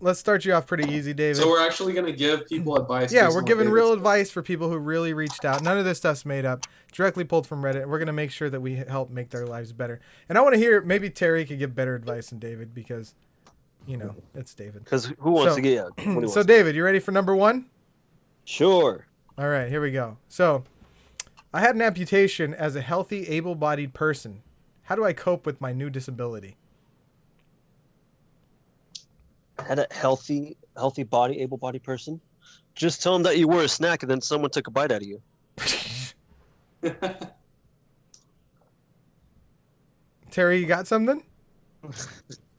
Speaker 2: Let's start you off pretty easy, David.
Speaker 3: So we're actually going to give people advice.
Speaker 2: Yeah,
Speaker 3: based
Speaker 2: we're
Speaker 3: on
Speaker 2: giving
Speaker 3: what
Speaker 2: real
Speaker 3: David
Speaker 2: advice for people who really reached out. None of this stuff's made up. Directly pulled from Reddit. We're going to make sure that we help make their lives better. And I want to hear, maybe Terry could give better advice than David because, it's David.
Speaker 1: Because who wants to get?
Speaker 2: So, David, you ready for number one?
Speaker 1: Sure.
Speaker 2: All right, here we go. So, I had an amputation as a healthy, able-bodied person. How do I cope with my new disability?
Speaker 1: Had a healthy body, able-bodied person. Just tell them that you were a snack, and then someone took a bite out of you.
Speaker 2: Terry, you got something?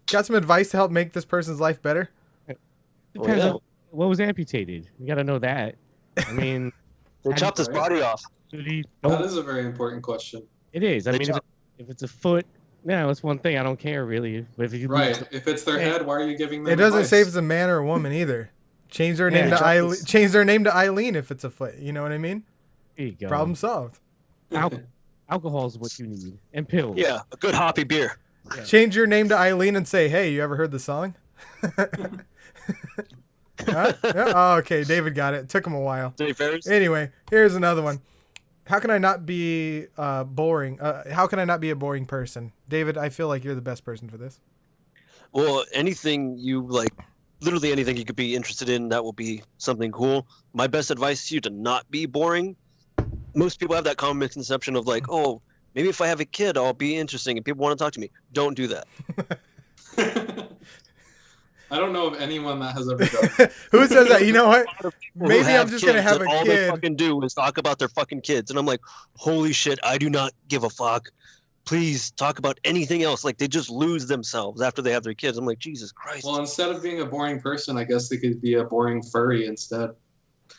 Speaker 2: Got some advice to help make this person's life better?
Speaker 4: Depends on what was amputated. You got to know that. I mean,
Speaker 1: They chopped his body off.
Speaker 3: That is a very important question.
Speaker 4: It is. I mean, if it's a foot, no, it's one thing. I don't care really. But if you
Speaker 3: Right. If it's their head, why are you giving them
Speaker 2: It doesn't
Speaker 3: advice?
Speaker 2: say if it's a man or a woman either. Change their name to Eileen. Change their name to Eileen if it's a foot. You know what I mean?
Speaker 4: There you go.
Speaker 2: Problem solved.
Speaker 4: Alcohol is what you need, and pills.
Speaker 1: Yeah, a good hoppy beer.
Speaker 4: Yeah.
Speaker 2: Change your name to Eileen and say, "Hey, you ever heard the song?" Huh? Yeah? Oh, okay, David got it. Took him a while. Anyway, here's another one. How can I not be boring? How can I not be a boring person? David, I feel like you're the best person for this.
Speaker 1: Well, anything you like, literally anything you could be interested in, that will be something cool. My best advice to you to not be boring. Most people have that common misconception of like, oh, maybe if I have a kid, I'll be interesting and people want to talk to me. Don't do that.
Speaker 3: I don't know of anyone that has ever done that.
Speaker 2: Who says that? You know what? Maybe I'm just going to have a
Speaker 1: all
Speaker 2: kid.
Speaker 1: they fucking do is talk about their fucking kids. And I'm like, holy shit, I do not give a fuck. Please talk about anything else. Like, they just lose themselves after they have their kids. I'm like, Jesus Christ.
Speaker 3: Well, instead of being a boring person, I guess they could be a boring furry instead.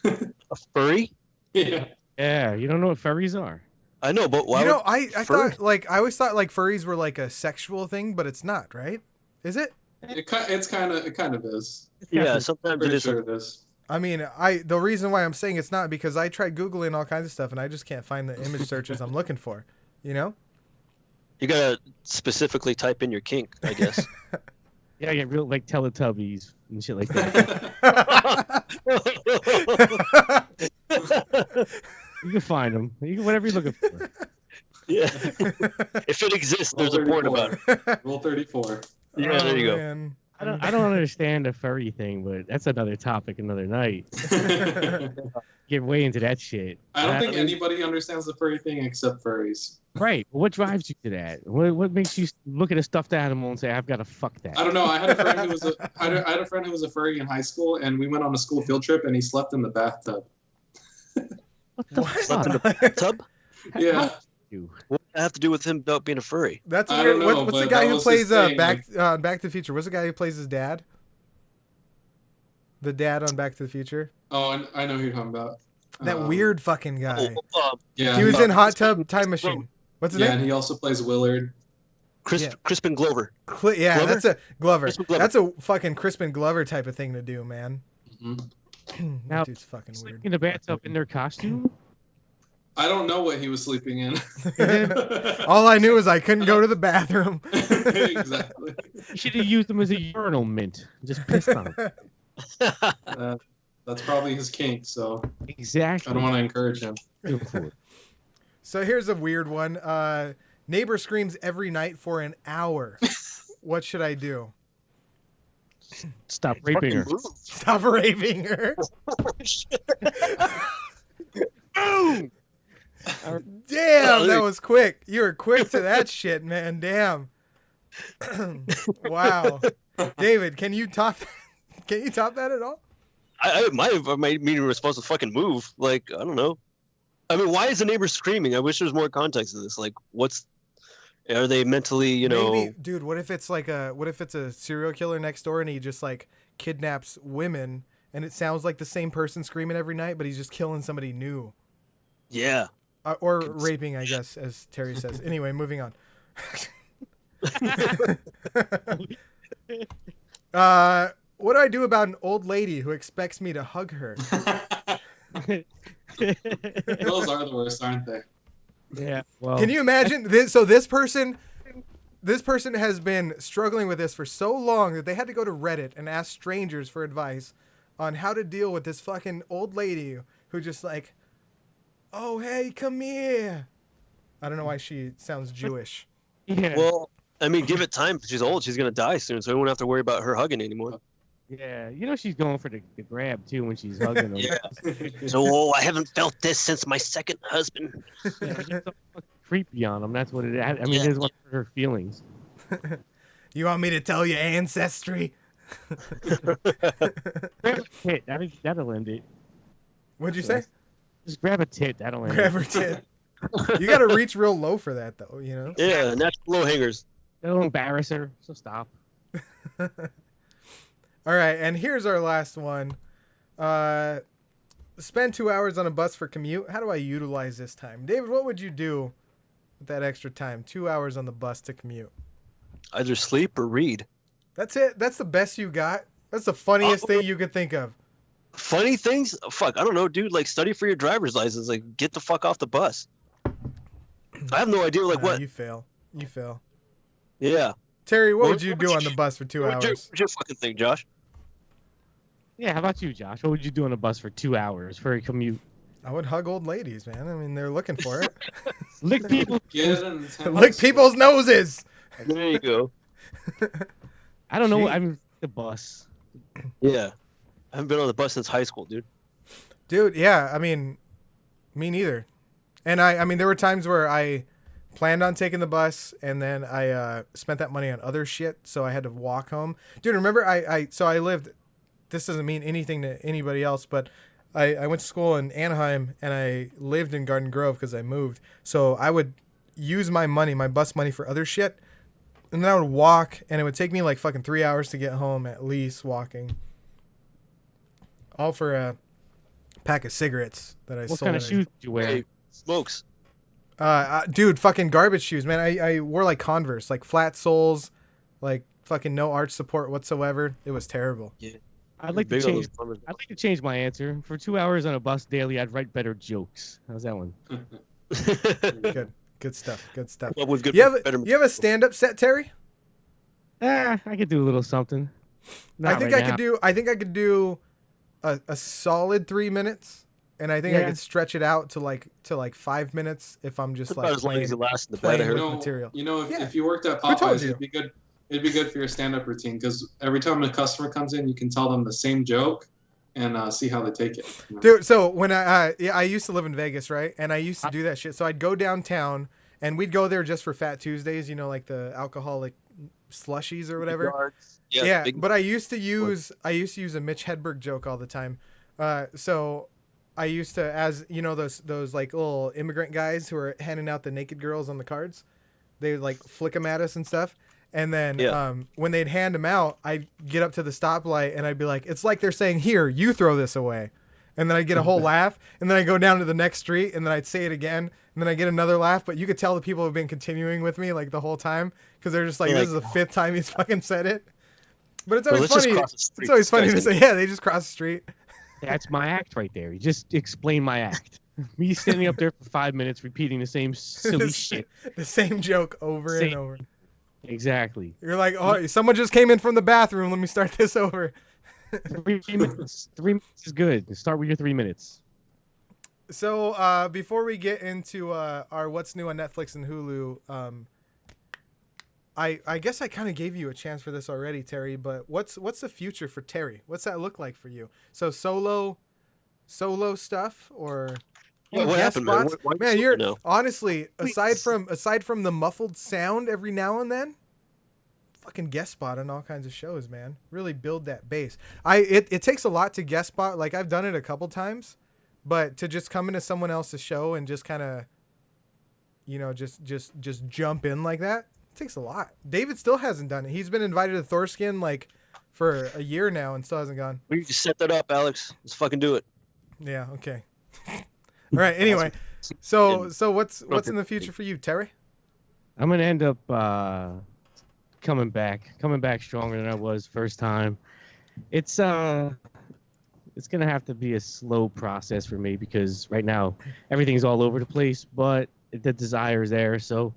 Speaker 1: A furry?
Speaker 3: Yeah.
Speaker 4: Yeah, you don't know what furries are.
Speaker 1: I know, but why
Speaker 2: You know,
Speaker 1: would
Speaker 2: I thought, like, I always thought, like, furries were, like, a sexual thing, but it's not, right? Is it?
Speaker 3: It kind of is.
Speaker 1: Yeah, sometimes it
Speaker 3: Pretty
Speaker 1: is.
Speaker 3: sure it is.
Speaker 2: I mean, the reason why I'm saying it's not because I tried Googling all kinds of stuff and I just can't find the image searches I'm looking for, you know?
Speaker 1: You gotta specifically type in your kink, I guess.
Speaker 4: Yeah, get real like Teletubbies and shit like that. You can find them. You can whatever you're looking for.
Speaker 1: Yeah. If it exists, there's a point about it.
Speaker 3: Rule 34.
Speaker 1: Yeah, there you go.
Speaker 2: Man.
Speaker 4: I don't understand the furry thing, but that's another topic, another night. Get way into that shit.
Speaker 3: I don't think anybody understands the furry thing except furries.
Speaker 4: Right. What drives you to that? What makes you look at a stuffed animal and say, "I've got to fuck that"?
Speaker 3: I don't know. I had a friend who was I had a friend who was a furry in high school, and we went on a school field trip, and he slept in the bathtub.
Speaker 4: What the
Speaker 1: Slept in the
Speaker 4: fuck?
Speaker 1: bathtub?
Speaker 3: Yeah.
Speaker 1: What does that have to do with him about being a furry?
Speaker 2: That's
Speaker 3: I
Speaker 2: weird.
Speaker 3: don't know,
Speaker 2: What's the
Speaker 3: but
Speaker 2: guy
Speaker 3: that
Speaker 2: who
Speaker 3: was
Speaker 2: plays
Speaker 3: his thing,
Speaker 2: Back to the Future? What's the guy who plays his dad? The dad on Back to the Future?
Speaker 3: Oh, I know who you're talking about.
Speaker 2: That weird fucking guy.
Speaker 3: Yeah.
Speaker 2: He was in Hot Tub Time Machine. What's his
Speaker 3: Yeah,
Speaker 2: name?
Speaker 3: and he also plays Willard.
Speaker 1: Crispin Glover.
Speaker 2: Yeah,
Speaker 1: Glover?
Speaker 2: that's a Glover.
Speaker 1: Crispin Glover.
Speaker 2: That's a fucking Crispin Glover type of thing to do, man.
Speaker 3: Mm-hmm.
Speaker 4: Now,
Speaker 2: That dude's fucking weird.
Speaker 4: in the bathtub in their costume.
Speaker 3: I don't know what he was sleeping in.
Speaker 2: All I knew is I couldn't go to the bathroom.
Speaker 3: Exactly.
Speaker 4: You should have used them as a urinal mint. Just pissed on them.
Speaker 3: That's probably his kink, so
Speaker 4: Exactly.
Speaker 3: I don't want to encourage him.
Speaker 2: So here's a weird one. Neighbor screams every night for an hour. What should I do?
Speaker 4: Stop raping her.
Speaker 2: Stop raping her. Damn, that was quick. You were quick to that shit, man. Damn. Wow. David, can you top that at all?
Speaker 1: I might have made me responsible fucking move. Like, I don't know. I mean, why is the neighbor screaming? I wish there was more context to this. Like, are they mentally,
Speaker 2: Maybe, dude, what if it's a serial killer next door and he just like kidnaps women and it sounds like the same person screaming every night, but he's just killing somebody new.
Speaker 1: Yeah.
Speaker 2: Or raping, I guess, as Terry says. Anyway, moving on. What do I do about an old lady who expects me to hug her?
Speaker 3: Those are the worst, aren't they?
Speaker 4: Yeah. Well,
Speaker 2: Can you imagine this? So this person has been struggling with this for so long that they had to go to Reddit and ask strangers for advice on how to deal with this fucking old lady who just like, oh, hey, come here. I don't know why she sounds Jewish.
Speaker 4: Yeah.
Speaker 1: Well, I mean, give it time. She's old. She's gonna die soon, so we won't have to worry about her hugging anymore.
Speaker 4: Yeah. You know she's going for the grab too when she's hugging them.
Speaker 1: Yeah. So I haven't felt this since my second husband.
Speaker 4: Yeah, she's so fucking creepy on them. That's what it is. I mean, it's one of her feelings.
Speaker 2: You want me to tell your ancestry?
Speaker 4: Grab a tit. That'll end it.
Speaker 2: What'd you say?
Speaker 4: Just grab a tit. That'll end
Speaker 2: Grab
Speaker 4: it.
Speaker 2: her tit. You got to reach real low for that, though, you know?
Speaker 1: Yeah, natural low hangers.
Speaker 4: That'll embarrass her. So stop.
Speaker 2: All right, and here's our last one. Spend 2 hours on a bus for commute. How do I utilize this time? David, what would you do with that extra time? 2 hours on the bus to commute.
Speaker 1: Either sleep or read.
Speaker 2: That's it? That's the best you got? That's the funniest thing you could think of.
Speaker 1: Funny things? Fuck, I don't know, dude. Like, study for your driver's license. Like, get the fuck off the bus. I have no idea. Like, what?
Speaker 2: You fail. You fail.
Speaker 1: Yeah.
Speaker 2: Terry, what
Speaker 1: What
Speaker 2: would you do on the bus for 2 hours?
Speaker 1: What's your fucking thing, Josh?
Speaker 4: Yeah. How about you, Josh? What would you do on a bus for 2 hours for a commute?
Speaker 2: I would hug old ladies, man. I mean, they're looking for it.
Speaker 4: Lick people.
Speaker 3: Get in 10
Speaker 2: Lick
Speaker 3: minutes.
Speaker 2: people's noses.
Speaker 1: There you go.
Speaker 4: I don't know.
Speaker 2: Gee.
Speaker 4: I mean, the bus.
Speaker 1: Yeah. I haven't been on the bus since high school, dude.
Speaker 2: Dude, yeah, I mean, me neither. And I mean, there were times where I planned on taking the bus and then I spent that money on other shit, so I had to walk home. Dude, remember so I lived, this doesn't mean anything to anybody else, but I went to school in Anaheim and I lived in Garden Grove because I moved. So I would use my money, my bus money for other shit, and then I would walk, and it would take me like fucking 3 hours to get home at least walking. All for a pack of cigarettes that I
Speaker 4: What
Speaker 2: sold.
Speaker 4: kind of shoes did you wear?
Speaker 1: Hey, smokes.
Speaker 2: Dude, fucking garbage shoes, man. I wore like Converse, like flat soles, like fucking no arch support whatsoever. It was terrible.
Speaker 1: Yeah.
Speaker 4: I'd like to
Speaker 1: Big on
Speaker 4: change.
Speaker 1: those Converse.
Speaker 4: I'd like to change my answer. For 2 hours on a bus daily, I'd write better jokes. How's that one?
Speaker 2: Good stuff. Good stuff.
Speaker 1: Well, we've got
Speaker 2: You have
Speaker 1: better.
Speaker 2: a stand-up set, Terry?
Speaker 4: I could do a little something. Not
Speaker 2: I think
Speaker 4: right
Speaker 2: I
Speaker 4: now.
Speaker 2: could do a solid 3 minutes, and I think I
Speaker 4: Yeah.
Speaker 2: could stretch it out to like 5 minutes if I'm just
Speaker 1: About
Speaker 2: like
Speaker 1: as long as
Speaker 2: playing.
Speaker 1: it lasts in the bed.
Speaker 2: playing
Speaker 1: I heard.
Speaker 2: with material. Yeah.
Speaker 3: If you worked at
Speaker 2: Who told
Speaker 3: Popeyes,
Speaker 2: you?
Speaker 3: it'd be good for your stand-up routine because every time a customer comes in, you can tell them the same joke and see how they take it. You know?
Speaker 2: Dude, so when I used to live in Vegas, right? And I used to do that shit. So I'd go downtown and we'd go there just for Fat Tuesdays, you know, like the alcoholic slushies or whatever. Yeah,
Speaker 1: big-
Speaker 2: but I used to use a Mitch Hedberg joke all the time. So I used to, as you know, those like little immigrant guys who are handing out the naked girls on the cards, they would like flick them at us and stuff. And then when they'd hand them out, I'd get up to the stoplight and I'd be like, it's like they're saying, here, you throw this away. And then I'd get a whole laugh. And then I'd go down to the next street and then I'd say it again. And then I get another laugh. But you could tell the people have been continuing with me like the whole time because they're just like,
Speaker 1: They're
Speaker 2: this is the fifth time he's fucking said it. But it's
Speaker 1: Well,
Speaker 2: always
Speaker 1: let's just
Speaker 2: funny.
Speaker 1: cross the street.
Speaker 2: It's always funny
Speaker 1: This
Speaker 2: to
Speaker 1: guy's
Speaker 2: say, yeah, they just crossed the street.
Speaker 4: That's my act right there. You just explain my act. Me standing up there for 5 minutes repeating the same silly shit.
Speaker 2: The same joke over and
Speaker 4: Same.
Speaker 2: over.
Speaker 4: Exactly.
Speaker 2: You're like, oh, someone just came in from the bathroom. Let me start this over.
Speaker 4: 3 minutes. 3 minutes is good. Start with your 3 minutes.
Speaker 2: So before we get into our what's new on Netflix and Hulu, I guess I kind of gave you a chance for this already, Terry. But what's the future for Terry? What's that look like for you? So solo stuff or
Speaker 1: Yeah, what
Speaker 2: guest
Speaker 1: happened, man?
Speaker 2: spots?
Speaker 1: Why
Speaker 2: Man,
Speaker 1: you
Speaker 2: you're
Speaker 1: now?
Speaker 2: honestly aside from the muffled sound every now and then, fucking guest spot on all kinds of shows, man. Really build that base. It takes a lot to guest spot. Like I've done it a couple times, but to just come into someone else's show and just kind of, you know, just jump in like that, it takes a lot. David still hasn't done it. He's been invited to Thorskin like for a year now and still hasn't gone.
Speaker 1: We need to set that up, Alex. Let's fucking do it.
Speaker 2: Yeah. Okay. All right. Anyway, so what's in the future for you, Terry?
Speaker 4: I'm gonna end up coming back stronger than I was first time. It's gonna have to be a slow process for me because right now everything's all over the place, but the desire is there. So,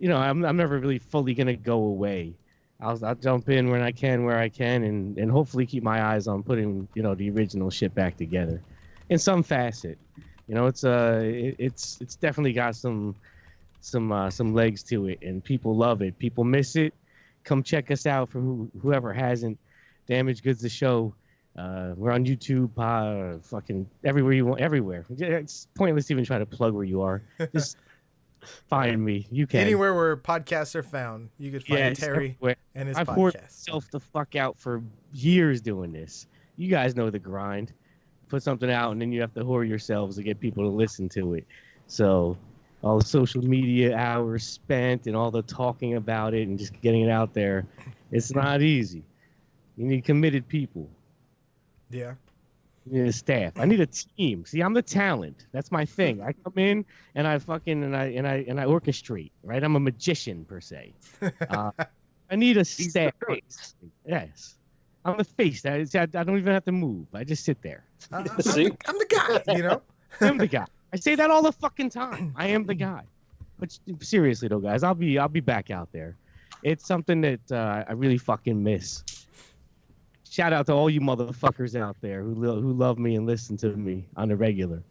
Speaker 4: I'm never really fully gonna go away. I'll jump in when I can, where I can, and hopefully keep my eyes on putting the original shit back together, in some facet. It's definitely got some legs to it, and people love it. People miss it. Come check us out for whoever hasn't. Damaged Goods the show. We're on YouTube, fucking everywhere you want, everywhere. It's pointless to even try to plug where you are. Just find me. You can.
Speaker 2: Anywhere where podcasts are found, you could find Terry
Speaker 4: everywhere.
Speaker 2: and his
Speaker 4: I've poured
Speaker 2: podcast.
Speaker 4: myself the fuck out for years doing this. You guys know the grind. Put something out, and then you have to whore yourselves to get people to listen to it. So all the social media hours spent and all the talking about it and just getting it out there, it's not easy. You need committed people.
Speaker 2: Yeah.
Speaker 4: You need a staff. I need a team. See, I'm the talent. That's my thing. I come in and I fucking and I orchestrate. Right? I'm a magician per se. I need a staff. Yes. I'm the face. I don't even have to move. I just sit there.
Speaker 2: I'm the guy.
Speaker 4: I'm the guy. I say that all the fucking time. I am the guy. But seriously though, guys, I'll be back out there. It's something that I really fucking miss. Shout out to all you motherfuckers out there who love me and listen to me on the regular.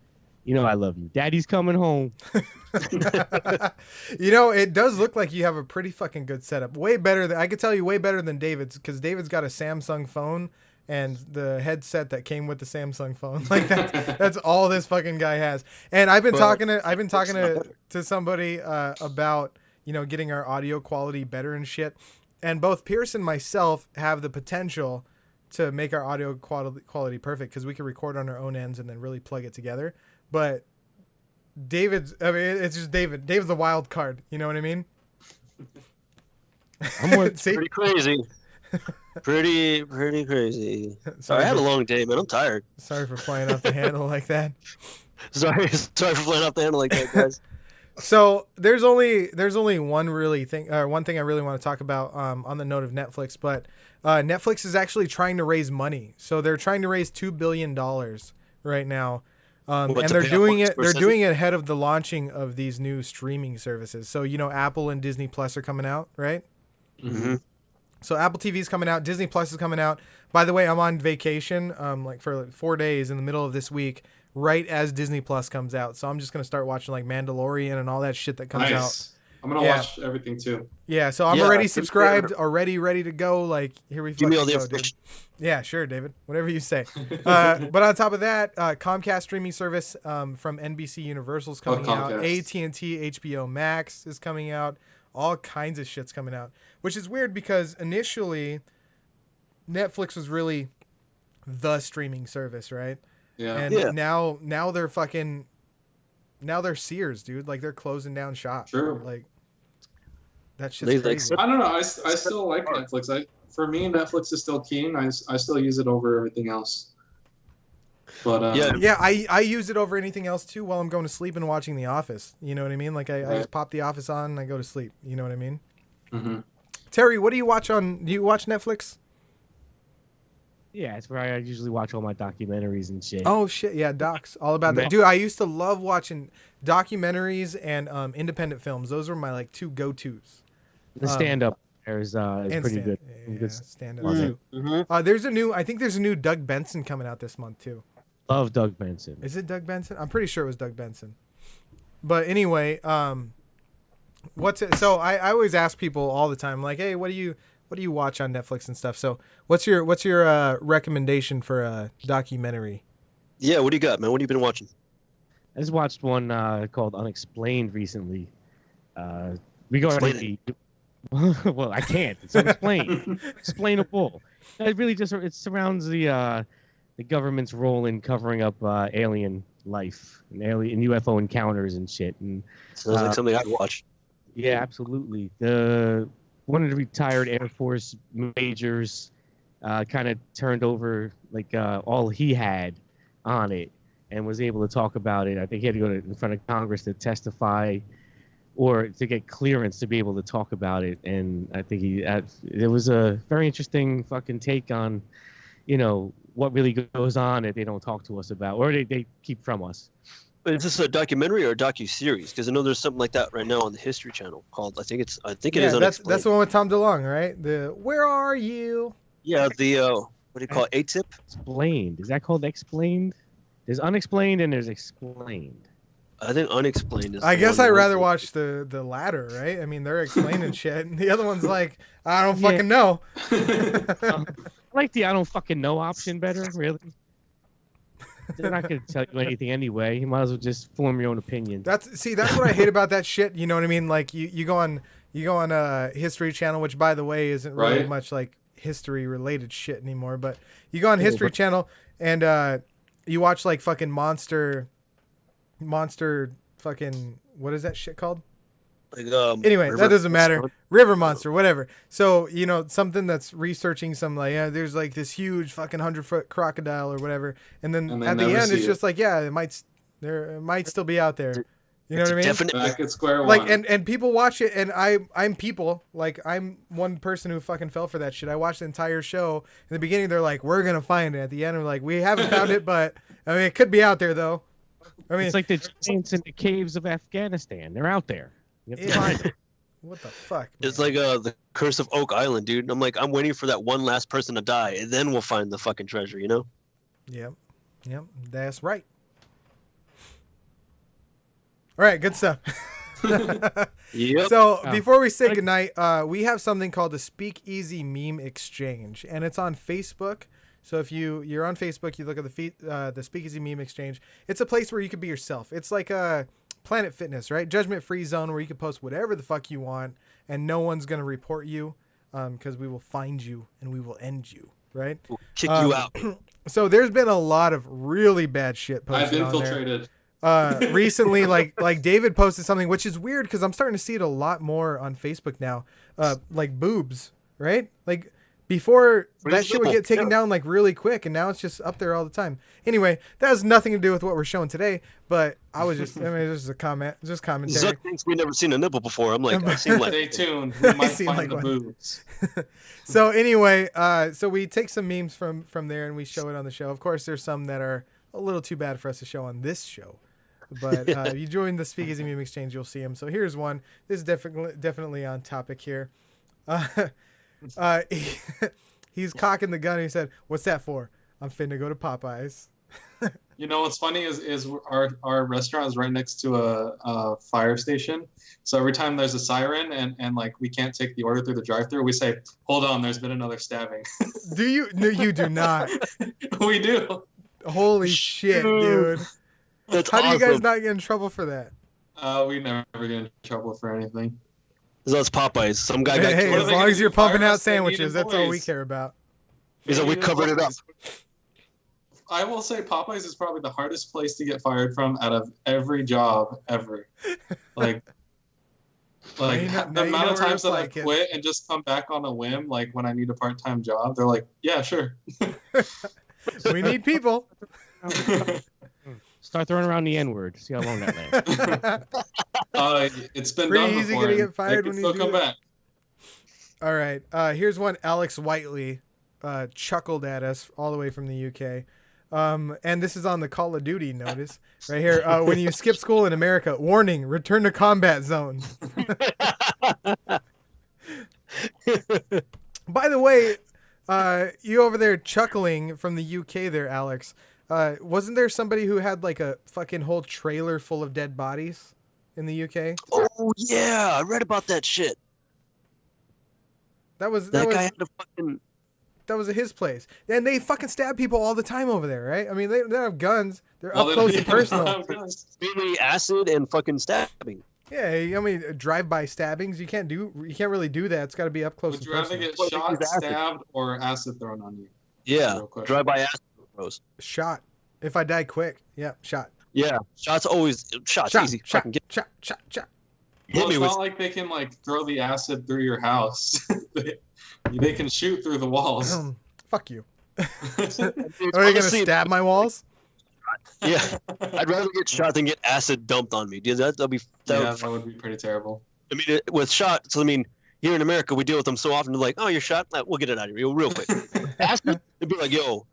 Speaker 4: I love you. Daddy's coming home.
Speaker 2: It does look like you have a pretty fucking good setup. Way better I could tell you way better than David's, because David's got a Samsung phone and the headset that came with the Samsung phone. Like that's all this fucking guy has. And I've been talking to somebody about getting our audio quality better and shit. And both Pierce and myself have the potential to make our audio quality perfect, because we can record on our own ends and then really plug it together. But it's just David. David's a wild card. You know what I mean?
Speaker 1: Pretty crazy. Pretty crazy. Sorry, I had a long day, man. I'm tired.
Speaker 2: Sorry for flying off the handle like that.
Speaker 1: Sorry for flying off the handle like that, guys.
Speaker 2: So there's only one thing I really want to talk about on the note of Netflix, but Netflix is actually trying to raise money. So they're trying to raise $2 billion right now. And they're doing it ahead of the launching of these new streaming services. So, Apple and Disney Plus are coming out, right?
Speaker 1: Mm-hmm.
Speaker 2: So Apple TV is coming out. Disney Plus is coming out. By the way, I'm on vacation for 4 days in the middle of this week, right as Disney Plus comes out. So I'm just going to start watching Mandalorian and all that shit that comes out.
Speaker 3: I'm going to watch everything too.
Speaker 2: Yeah, so I'm already subscribed, already ready to go. Here we
Speaker 1: give me all the
Speaker 2: go,
Speaker 1: information.
Speaker 2: Dude. Yeah, sure, David. Whatever you say. But on top of that, Comcast streaming service from NBC Universal's coming out. AT&T HBO Max is coming out. All kinds of shit's coming out, which is weird because initially Netflix was really the streaming service, right?
Speaker 3: Yeah.
Speaker 2: And now they're fucking, now they're Sears, dude. They're closing down shop.
Speaker 3: True.
Speaker 2: That shit's crazy.
Speaker 3: I don't know. I still like Netflix. For me, Netflix is still keen. I still use it over everything else. But
Speaker 2: I use it over anything else too while I'm going to sleep and watching The Office. You know what I mean? I just pop The Office on and I go to sleep. You know what I mean?
Speaker 3: Mm-hmm.
Speaker 2: Terry, what do you watch on? Do you watch Netflix?
Speaker 4: Yeah, it's where I usually watch all my documentaries and shit.
Speaker 2: Oh shit, yeah, docs, all about that, dude. I used to love watching documentaries and independent films. Those were my two go-tos.
Speaker 4: The stand-up is pretty good.
Speaker 2: Yeah, stand-up too. Mm-hmm. I think there's a new Doug Benson coming out this month too.
Speaker 4: Love Doug Benson.
Speaker 2: Is it Doug Benson? I'm pretty sure it was Doug Benson. But anyway, what's it? So I always ask people all the time, hey, what do you watch on Netflix and stuff? So what's your recommendation for a documentary?
Speaker 1: Yeah, what do you got, man? What have you been watching?
Speaker 4: I just watched one called Unexplained recently. Regarding well, I can't. It's unexplained. Explainable. It surrounds the government's role in covering up alien life and UFO encounters and shit. And
Speaker 1: sounds like something I'd watch.
Speaker 4: Yeah, absolutely. One of the retired Air Force majors kind of turned over like all he had on it and was able to talk about it. I think he had to go in front of Congress to testify or to get clearance to be able to talk about it. And I think it was a very interesting fucking take on, what really goes on that they don't talk to us about or they keep from us.
Speaker 1: But is this a documentary or a docu-series? Because I know there's something like that right now on the History Channel called, I think it is Unexplained.
Speaker 2: That's the one with Tom DeLonge, right? The Where Are You?
Speaker 1: Yeah, the, what do you call it, ATIP?
Speaker 4: Explained. Is that called Explained? There's Unexplained and there's Explained.
Speaker 1: I think Unexplained is.
Speaker 2: I guess I'd rather watch the latter, right? I mean, they're explaining shit, and the other one's like, I don't fucking know.
Speaker 4: I like the I don't fucking know option better, really. They're not going to tell you anything anyway. You might as well just form your own opinion.
Speaker 2: That's what I hate about that shit. You know what I mean? Like you go on History Channel, which by the way isn't really much like history related shit anymore. But you go on History Channel and you watch like fucking monster fucking what is that shit called?
Speaker 1: Like,
Speaker 2: anyway, that doesn't matter. River monster, whatever. So something that's reaching some like there's like this huge fucking 100-foot crocodile or whatever, and then at the end it's just like it might still be out there. You know what I mean?
Speaker 3: Definitely back at square one.
Speaker 2: Like and people watch it, and I'm people like I'm one person who fucking fell for that shit. I watched the entire show. In the beginning, they're like, "We're gonna find it." At the end, we're like, "We haven't found it, but I mean, it could be out there though." I mean,
Speaker 4: it's like the giants in the caves of Afghanistan. They're out there. You have to find them.
Speaker 2: What the fuck?
Speaker 1: It's like the Curse of Oak Island, dude. I'm like, I'm waiting for that one last person to die, and then we'll find the fucking treasure, you know?
Speaker 2: Yep, that's right. All right, good stuff.
Speaker 1: Yep.
Speaker 2: So before we say goodnight, we have something called the Speakeasy Meme Exchange, and it's on Facebook. So if you're on Facebook, you look at the Speakeasy Meme Exchange. It's a place where you can be yourself. It's like a Planet Fitness, right? Judgment-free zone where you can post whatever the fuck you want, and no one's gonna report you, because we will find you and we will end you, right?
Speaker 1: We'll kick you out.
Speaker 2: So there's been a lot of really bad shit posted
Speaker 3: I've
Speaker 2: on
Speaker 3: infiltrated.
Speaker 2: there. Recently, like David posted something, which is weird because I'm starting to see it a lot more on Facebook now. Like boobs, right? Like before that shit would get taken down like really quick, and now it's just up there all the time. Anyway, that has nothing to do with what we're showing today, but I was just, this is a comment, just commentary.
Speaker 1: Zuck thinks we've never seen a nipple before. I'm like, I seem like.
Speaker 3: Stay tuned. We might find the boobs.
Speaker 2: So anyway, so we take some memes from there and we show it on the show. Of course, there's some that are a little too bad for us to show on this show. But if you join the Speakeasy Meme Exchange, you'll see them. So here's one. This is definitely on topic here. He's cocking the gun. And he said, "What's that for? I'm finna go to Popeyes."
Speaker 3: You know what's funny is our restaurant is right next to a fire station. So every time there's a siren and like we can't take the order through the drive-thru, we say, "Hold on, there's been another stabbing."
Speaker 2: Do you? No, you do not.
Speaker 3: We do.
Speaker 2: Holy shit, dude!
Speaker 1: That's
Speaker 2: How
Speaker 1: awesome.
Speaker 2: do you guys not get in trouble for that?
Speaker 3: We never get in trouble for anything.
Speaker 1: That's Popeyes. Some guy got
Speaker 2: Hey,
Speaker 1: killed.
Speaker 2: as long as you're pumping
Speaker 3: Fire
Speaker 2: out
Speaker 3: us, they need
Speaker 2: sandwiches, that's all we
Speaker 3: employees.
Speaker 2: care about.
Speaker 1: He's like, we covered it up.
Speaker 3: I will say Popeyes is probably the hardest place to get fired from out of every job ever. Like
Speaker 2: Now you know
Speaker 3: the amount of
Speaker 2: what
Speaker 3: times
Speaker 2: it's
Speaker 3: that I
Speaker 2: like, kids.
Speaker 3: quit and just come back on a whim, like when I need a part-time job, they're like, "Yeah, sure."
Speaker 2: We need people.
Speaker 4: Start throwing around the N-word. See how long that lasts.
Speaker 3: It's been
Speaker 2: Pretty
Speaker 3: done
Speaker 2: easy
Speaker 3: before.
Speaker 2: gonna
Speaker 3: and
Speaker 2: get fired
Speaker 3: they
Speaker 2: when
Speaker 3: can
Speaker 2: you
Speaker 3: still
Speaker 2: do
Speaker 3: come
Speaker 2: it.
Speaker 3: back.
Speaker 2: All right. Here's one. Alex Whiteley chuckled at us all the way from the UK. And this is on the Call of Duty notice right here. When you skip school in America, warning, return to combat zone. By the way, you over there chuckling from the UK there, Alex. Wasn't there somebody who had like a fucking whole trailer full of dead bodies in the UK?
Speaker 1: Oh yeah, I read about that shit.
Speaker 2: That was
Speaker 1: That guy had to fucking.
Speaker 2: that was at his place, and they fucking stab people all the time over there, right? I mean, they don't have guns; they're
Speaker 3: Well,
Speaker 2: up close
Speaker 3: they-
Speaker 2: and personal.
Speaker 1: Mainly acid and fucking stabbing.
Speaker 2: Yeah, I mean, drive-by stabbings. You can't really do that. It's got to be up close
Speaker 3: Would
Speaker 2: and
Speaker 3: you rather
Speaker 2: personal.
Speaker 3: get
Speaker 1: Well,
Speaker 3: shot,
Speaker 1: it's acid.
Speaker 3: stabbed, or acid thrown on you?
Speaker 1: Yeah,
Speaker 3: Real quick.
Speaker 1: drive by acid throws.
Speaker 2: Shot. If I die quick, yeah, shot.
Speaker 1: Yeah, shots always shots
Speaker 2: Shot.
Speaker 1: easy.
Speaker 2: Shot.
Speaker 1: Fucking get
Speaker 2: Shot. Shot. Shot.
Speaker 1: hit
Speaker 3: Well,
Speaker 1: me
Speaker 3: it's
Speaker 1: with.
Speaker 3: not like they can like throw the acid through your house. They can shoot through the walls.
Speaker 2: Fuck you.
Speaker 1: Dude,
Speaker 2: Are you gonna
Speaker 1: honestly,
Speaker 2: stab my walls?
Speaker 1: Yeah, I'd rather get shot than get acid dumped on me. Dude, that'd be
Speaker 3: Yeah, that would be pretty terrible.
Speaker 1: I mean, with shots. I mean, here in America, we deal with them so often. They're like, "Oh, you're shot. We'll get it out of you real quick." Acid, they'd be like, "Yo,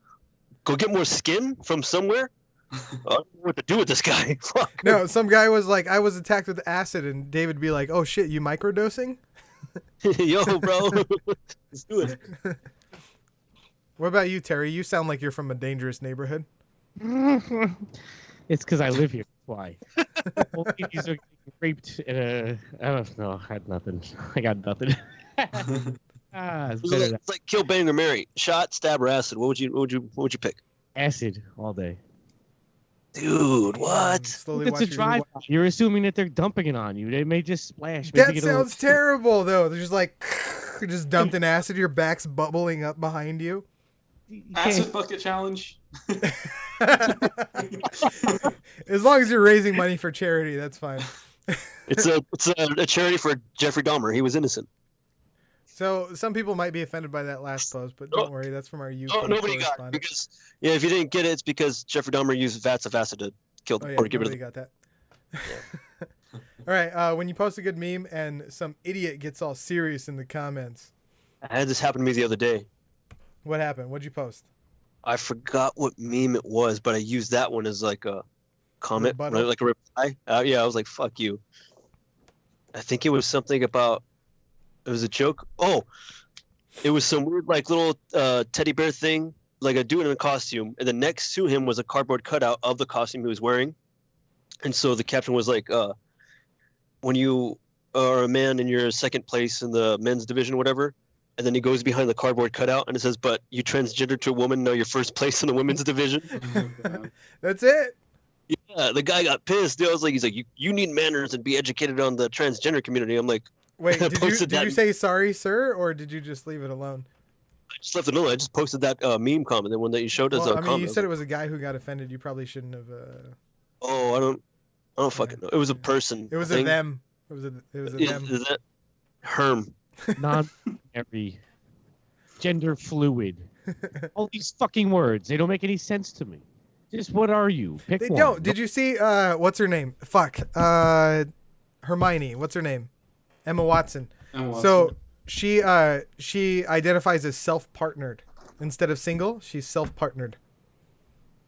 Speaker 1: go get more skin from somewhere." I don't know what to do with this guy. Fuck.
Speaker 2: No, some guy was like, I was attacked with acid, and David would be like, oh shit, you microdosing?
Speaker 1: Yo, bro, let's do it.
Speaker 2: What about you, Terry? You sound like you're from a dangerous neighborhood.
Speaker 4: It's because I live here. That's why. Old ladies are getting raped. I don't know. I had nothing. I got nothing. It's better than
Speaker 1: It's like kill, bang, or marry. Shot, stab, or acid. What would you pick?
Speaker 4: acid all day.
Speaker 1: Dude, what?
Speaker 2: Slowly
Speaker 4: It's
Speaker 2: watch
Speaker 4: a
Speaker 2: your-
Speaker 4: drive. You're assuming that they're dumping it on you. They may just splash. Maybe
Speaker 2: That
Speaker 4: get a little-
Speaker 2: sounds terrible, though. They're just like, just dumped in acid. Your back's bubbling up behind you.
Speaker 4: You can't-
Speaker 3: Acid bucket challenge.
Speaker 2: As long as you're raising money for charity, that's fine.
Speaker 1: It's a charity for Jeffrey Dahmer. He was innocent.
Speaker 2: So some people might be offended by that last post, but don't worry, that's from our UK
Speaker 1: Oh, nobody got it
Speaker 2: correspondent.
Speaker 1: because if you didn't get it, it's because Jeffrey Dahmer used vats of acid to kill
Speaker 2: Oh
Speaker 1: them
Speaker 2: yeah,
Speaker 1: or get rid of
Speaker 2: nobody
Speaker 1: them.
Speaker 2: got that. All right, when you post a good meme and some idiot gets all serious in the comments,
Speaker 1: I had this happen to me the other day.
Speaker 2: what happened? What'd you post?
Speaker 1: I forgot what meme it was, but I used that one as like a comment,
Speaker 2: Rebuttal?
Speaker 1: like a reply. Yeah, I was like, "Fuck you." I think it was something about. It was a joke. Oh, it was some weird like little teddy bear thing, like a dude in a costume, and then next to him was a cardboard cutout of the costume he was wearing, and so the caption was like, "When you are a man and you're second place in the men's division, whatever." And then he goes behind the cardboard cutout and it says, "But you transgender to a woman, now you're first place in the women's division."
Speaker 3: Oh, God.
Speaker 2: That's it.
Speaker 1: Yeah, the guy got pissed. Dude. I was like, he's like, you need manners and be educated on the transgender community. I'm like,
Speaker 2: Wait,
Speaker 1: I
Speaker 2: did
Speaker 1: posted
Speaker 2: you
Speaker 1: that.
Speaker 2: say sorry, sir, or did you just leave it alone?
Speaker 1: I just left it alone. I just posted that meme comment, the one that you showed us.
Speaker 2: Well, I mean,
Speaker 1: comment.
Speaker 2: you said it was a guy who got offended. You probably shouldn't have.
Speaker 1: Oh, I don't fucking know. It was a person.
Speaker 2: It was
Speaker 1: I
Speaker 2: a
Speaker 1: think.
Speaker 2: them. It was a them.
Speaker 1: Is that Herm?
Speaker 4: non-binary, gender fluid. All these fucking words. They don't make any sense to me. Just what are you? Pick
Speaker 2: They
Speaker 4: one.
Speaker 2: don't. Did you see? What's her name? Fuck. Hermione. What's her name? Emma Watson. So she identifies as self-partnered instead of single. She's self-partnered.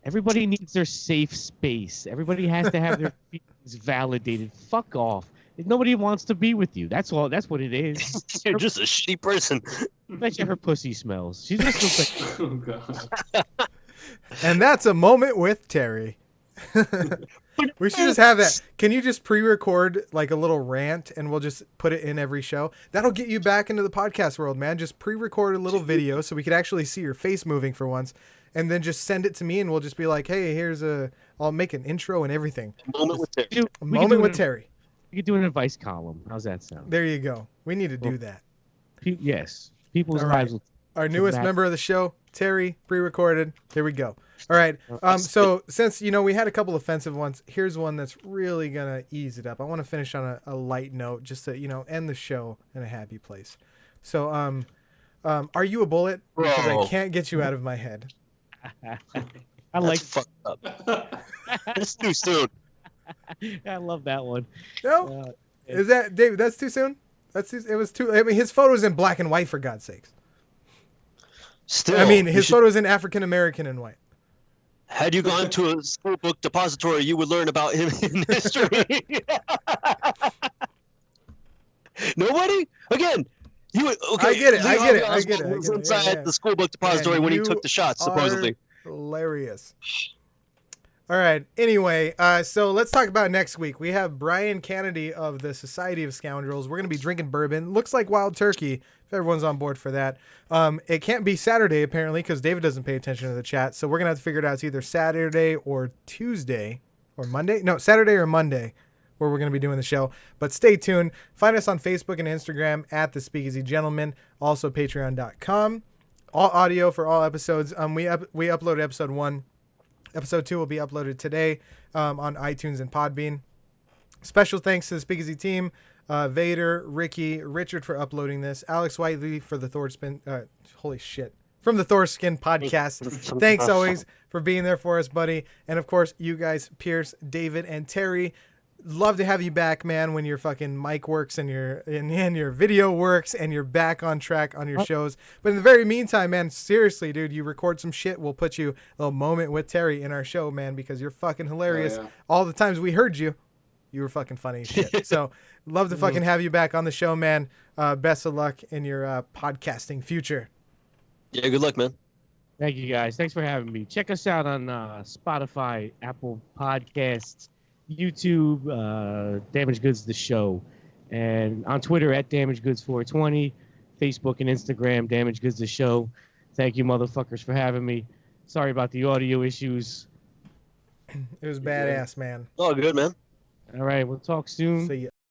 Speaker 4: Everybody needs their safe space. Everybody has to have their feelings validated. Fuck off. Nobody wants to be with you. That's all. That's what it is.
Speaker 1: You're just a shitty person.
Speaker 4: I bet you her pussy smells. She just looks like
Speaker 3: Oh, God.
Speaker 2: And that's a moment with Terry. We should just have that. Can you just pre-record like a little rant and we'll just put it in every show? That'll get you back into the podcast world, man. Just pre-record a little video so we could actually see your face moving for once, and then just send it to me and we'll just be like, hey, I'll make an intro and everything.
Speaker 1: Moment with Terry.
Speaker 2: A moment with Terry.
Speaker 4: We could do an advice column. How's that sound?
Speaker 2: There you go. We need to do that.
Speaker 4: Yes. People's
Speaker 2: All right.
Speaker 4: lives will.
Speaker 2: Our newest member of the show, Terry, pre-recorded. Here we go. All right. So since we had a couple offensive ones, here's one that's really gonna ease it up. I want to finish on a light note, just to end the show in a happy place. So are you a bullet? Because I
Speaker 1: Bro.
Speaker 2: can't get you out of my head.
Speaker 4: I like.
Speaker 1: That's fucked up. It's too soon.
Speaker 4: I love that one.
Speaker 2: No, is that David? That's too soon. It was too. I mean, his photo's in black and white, for God's sakes.
Speaker 1: Still,
Speaker 2: I mean,
Speaker 1: you
Speaker 2: his
Speaker 1: should-
Speaker 2: photo's in African American and white.
Speaker 1: Had you gone to a school book depository, you would learn about him in history. Nobody? Again, you would. Okay,
Speaker 2: I get it, I
Speaker 1: Lee
Speaker 2: get it,
Speaker 1: Harvey
Speaker 2: I get it,
Speaker 1: Oswald
Speaker 2: I
Speaker 1: was
Speaker 2: get it.
Speaker 1: inside
Speaker 2: Yeah, yeah.
Speaker 1: the school book depository when he
Speaker 2: you
Speaker 1: took the shots,
Speaker 2: are
Speaker 1: supposedly.
Speaker 2: Hilarious. All right. Anyway, so let's talk about next week. We have Brian Kennedy of the Society of Scoundrels. We're going to be drinking bourbon. Looks like wild turkey, if everyone's on board for that. It can't be Saturday, apparently, because David doesn't pay attention to the chat. So we're going to have to figure it out. It's either Saturday or Tuesday or Monday. No, Saturday or Monday, where we're going to be doing the show. But stay tuned. Find us on Facebook and Instagram at The Speakeasy Gentleman. Also, patreon.com. All audio for all episodes. We uploaded episode 1. Episode 2 will be uploaded today on iTunes and Podbean. Special thanks to the Speakeasy team, Vader, Ricky, Richard for uploading this, Alex Whiteley for the Thor spin. Holy shit. from the Thorskin podcast. Thanks always for being there for us, buddy. And of course, you guys, Pierce, David, and Terry. Love to have you back, man, when your fucking mic works and your video works and you're back on track on your shows. But in the very meantime, man, seriously, dude, you record some shit. We'll put you a little moment with Terry in our show, man, because you're fucking hilarious.
Speaker 3: Yeah.
Speaker 2: All the times we heard you, you were fucking funny as shit. So love to fucking have you back on the show, man. Best of luck in your podcasting future.
Speaker 1: Yeah, good luck, man.
Speaker 4: Thank you, guys. Thanks for having me. Check us out on Spotify, Apple Podcasts, YouTube, Damaged Goods The Show, and on Twitter at Damaged Goods 420, Facebook and Instagram, Damaged Goods The Show. Thank you, motherfuckers, for having me. Sorry about the audio issues.
Speaker 2: It was badass, man.
Speaker 1: Oh, good, man.
Speaker 4: All right, we'll talk soon.
Speaker 2: See ya.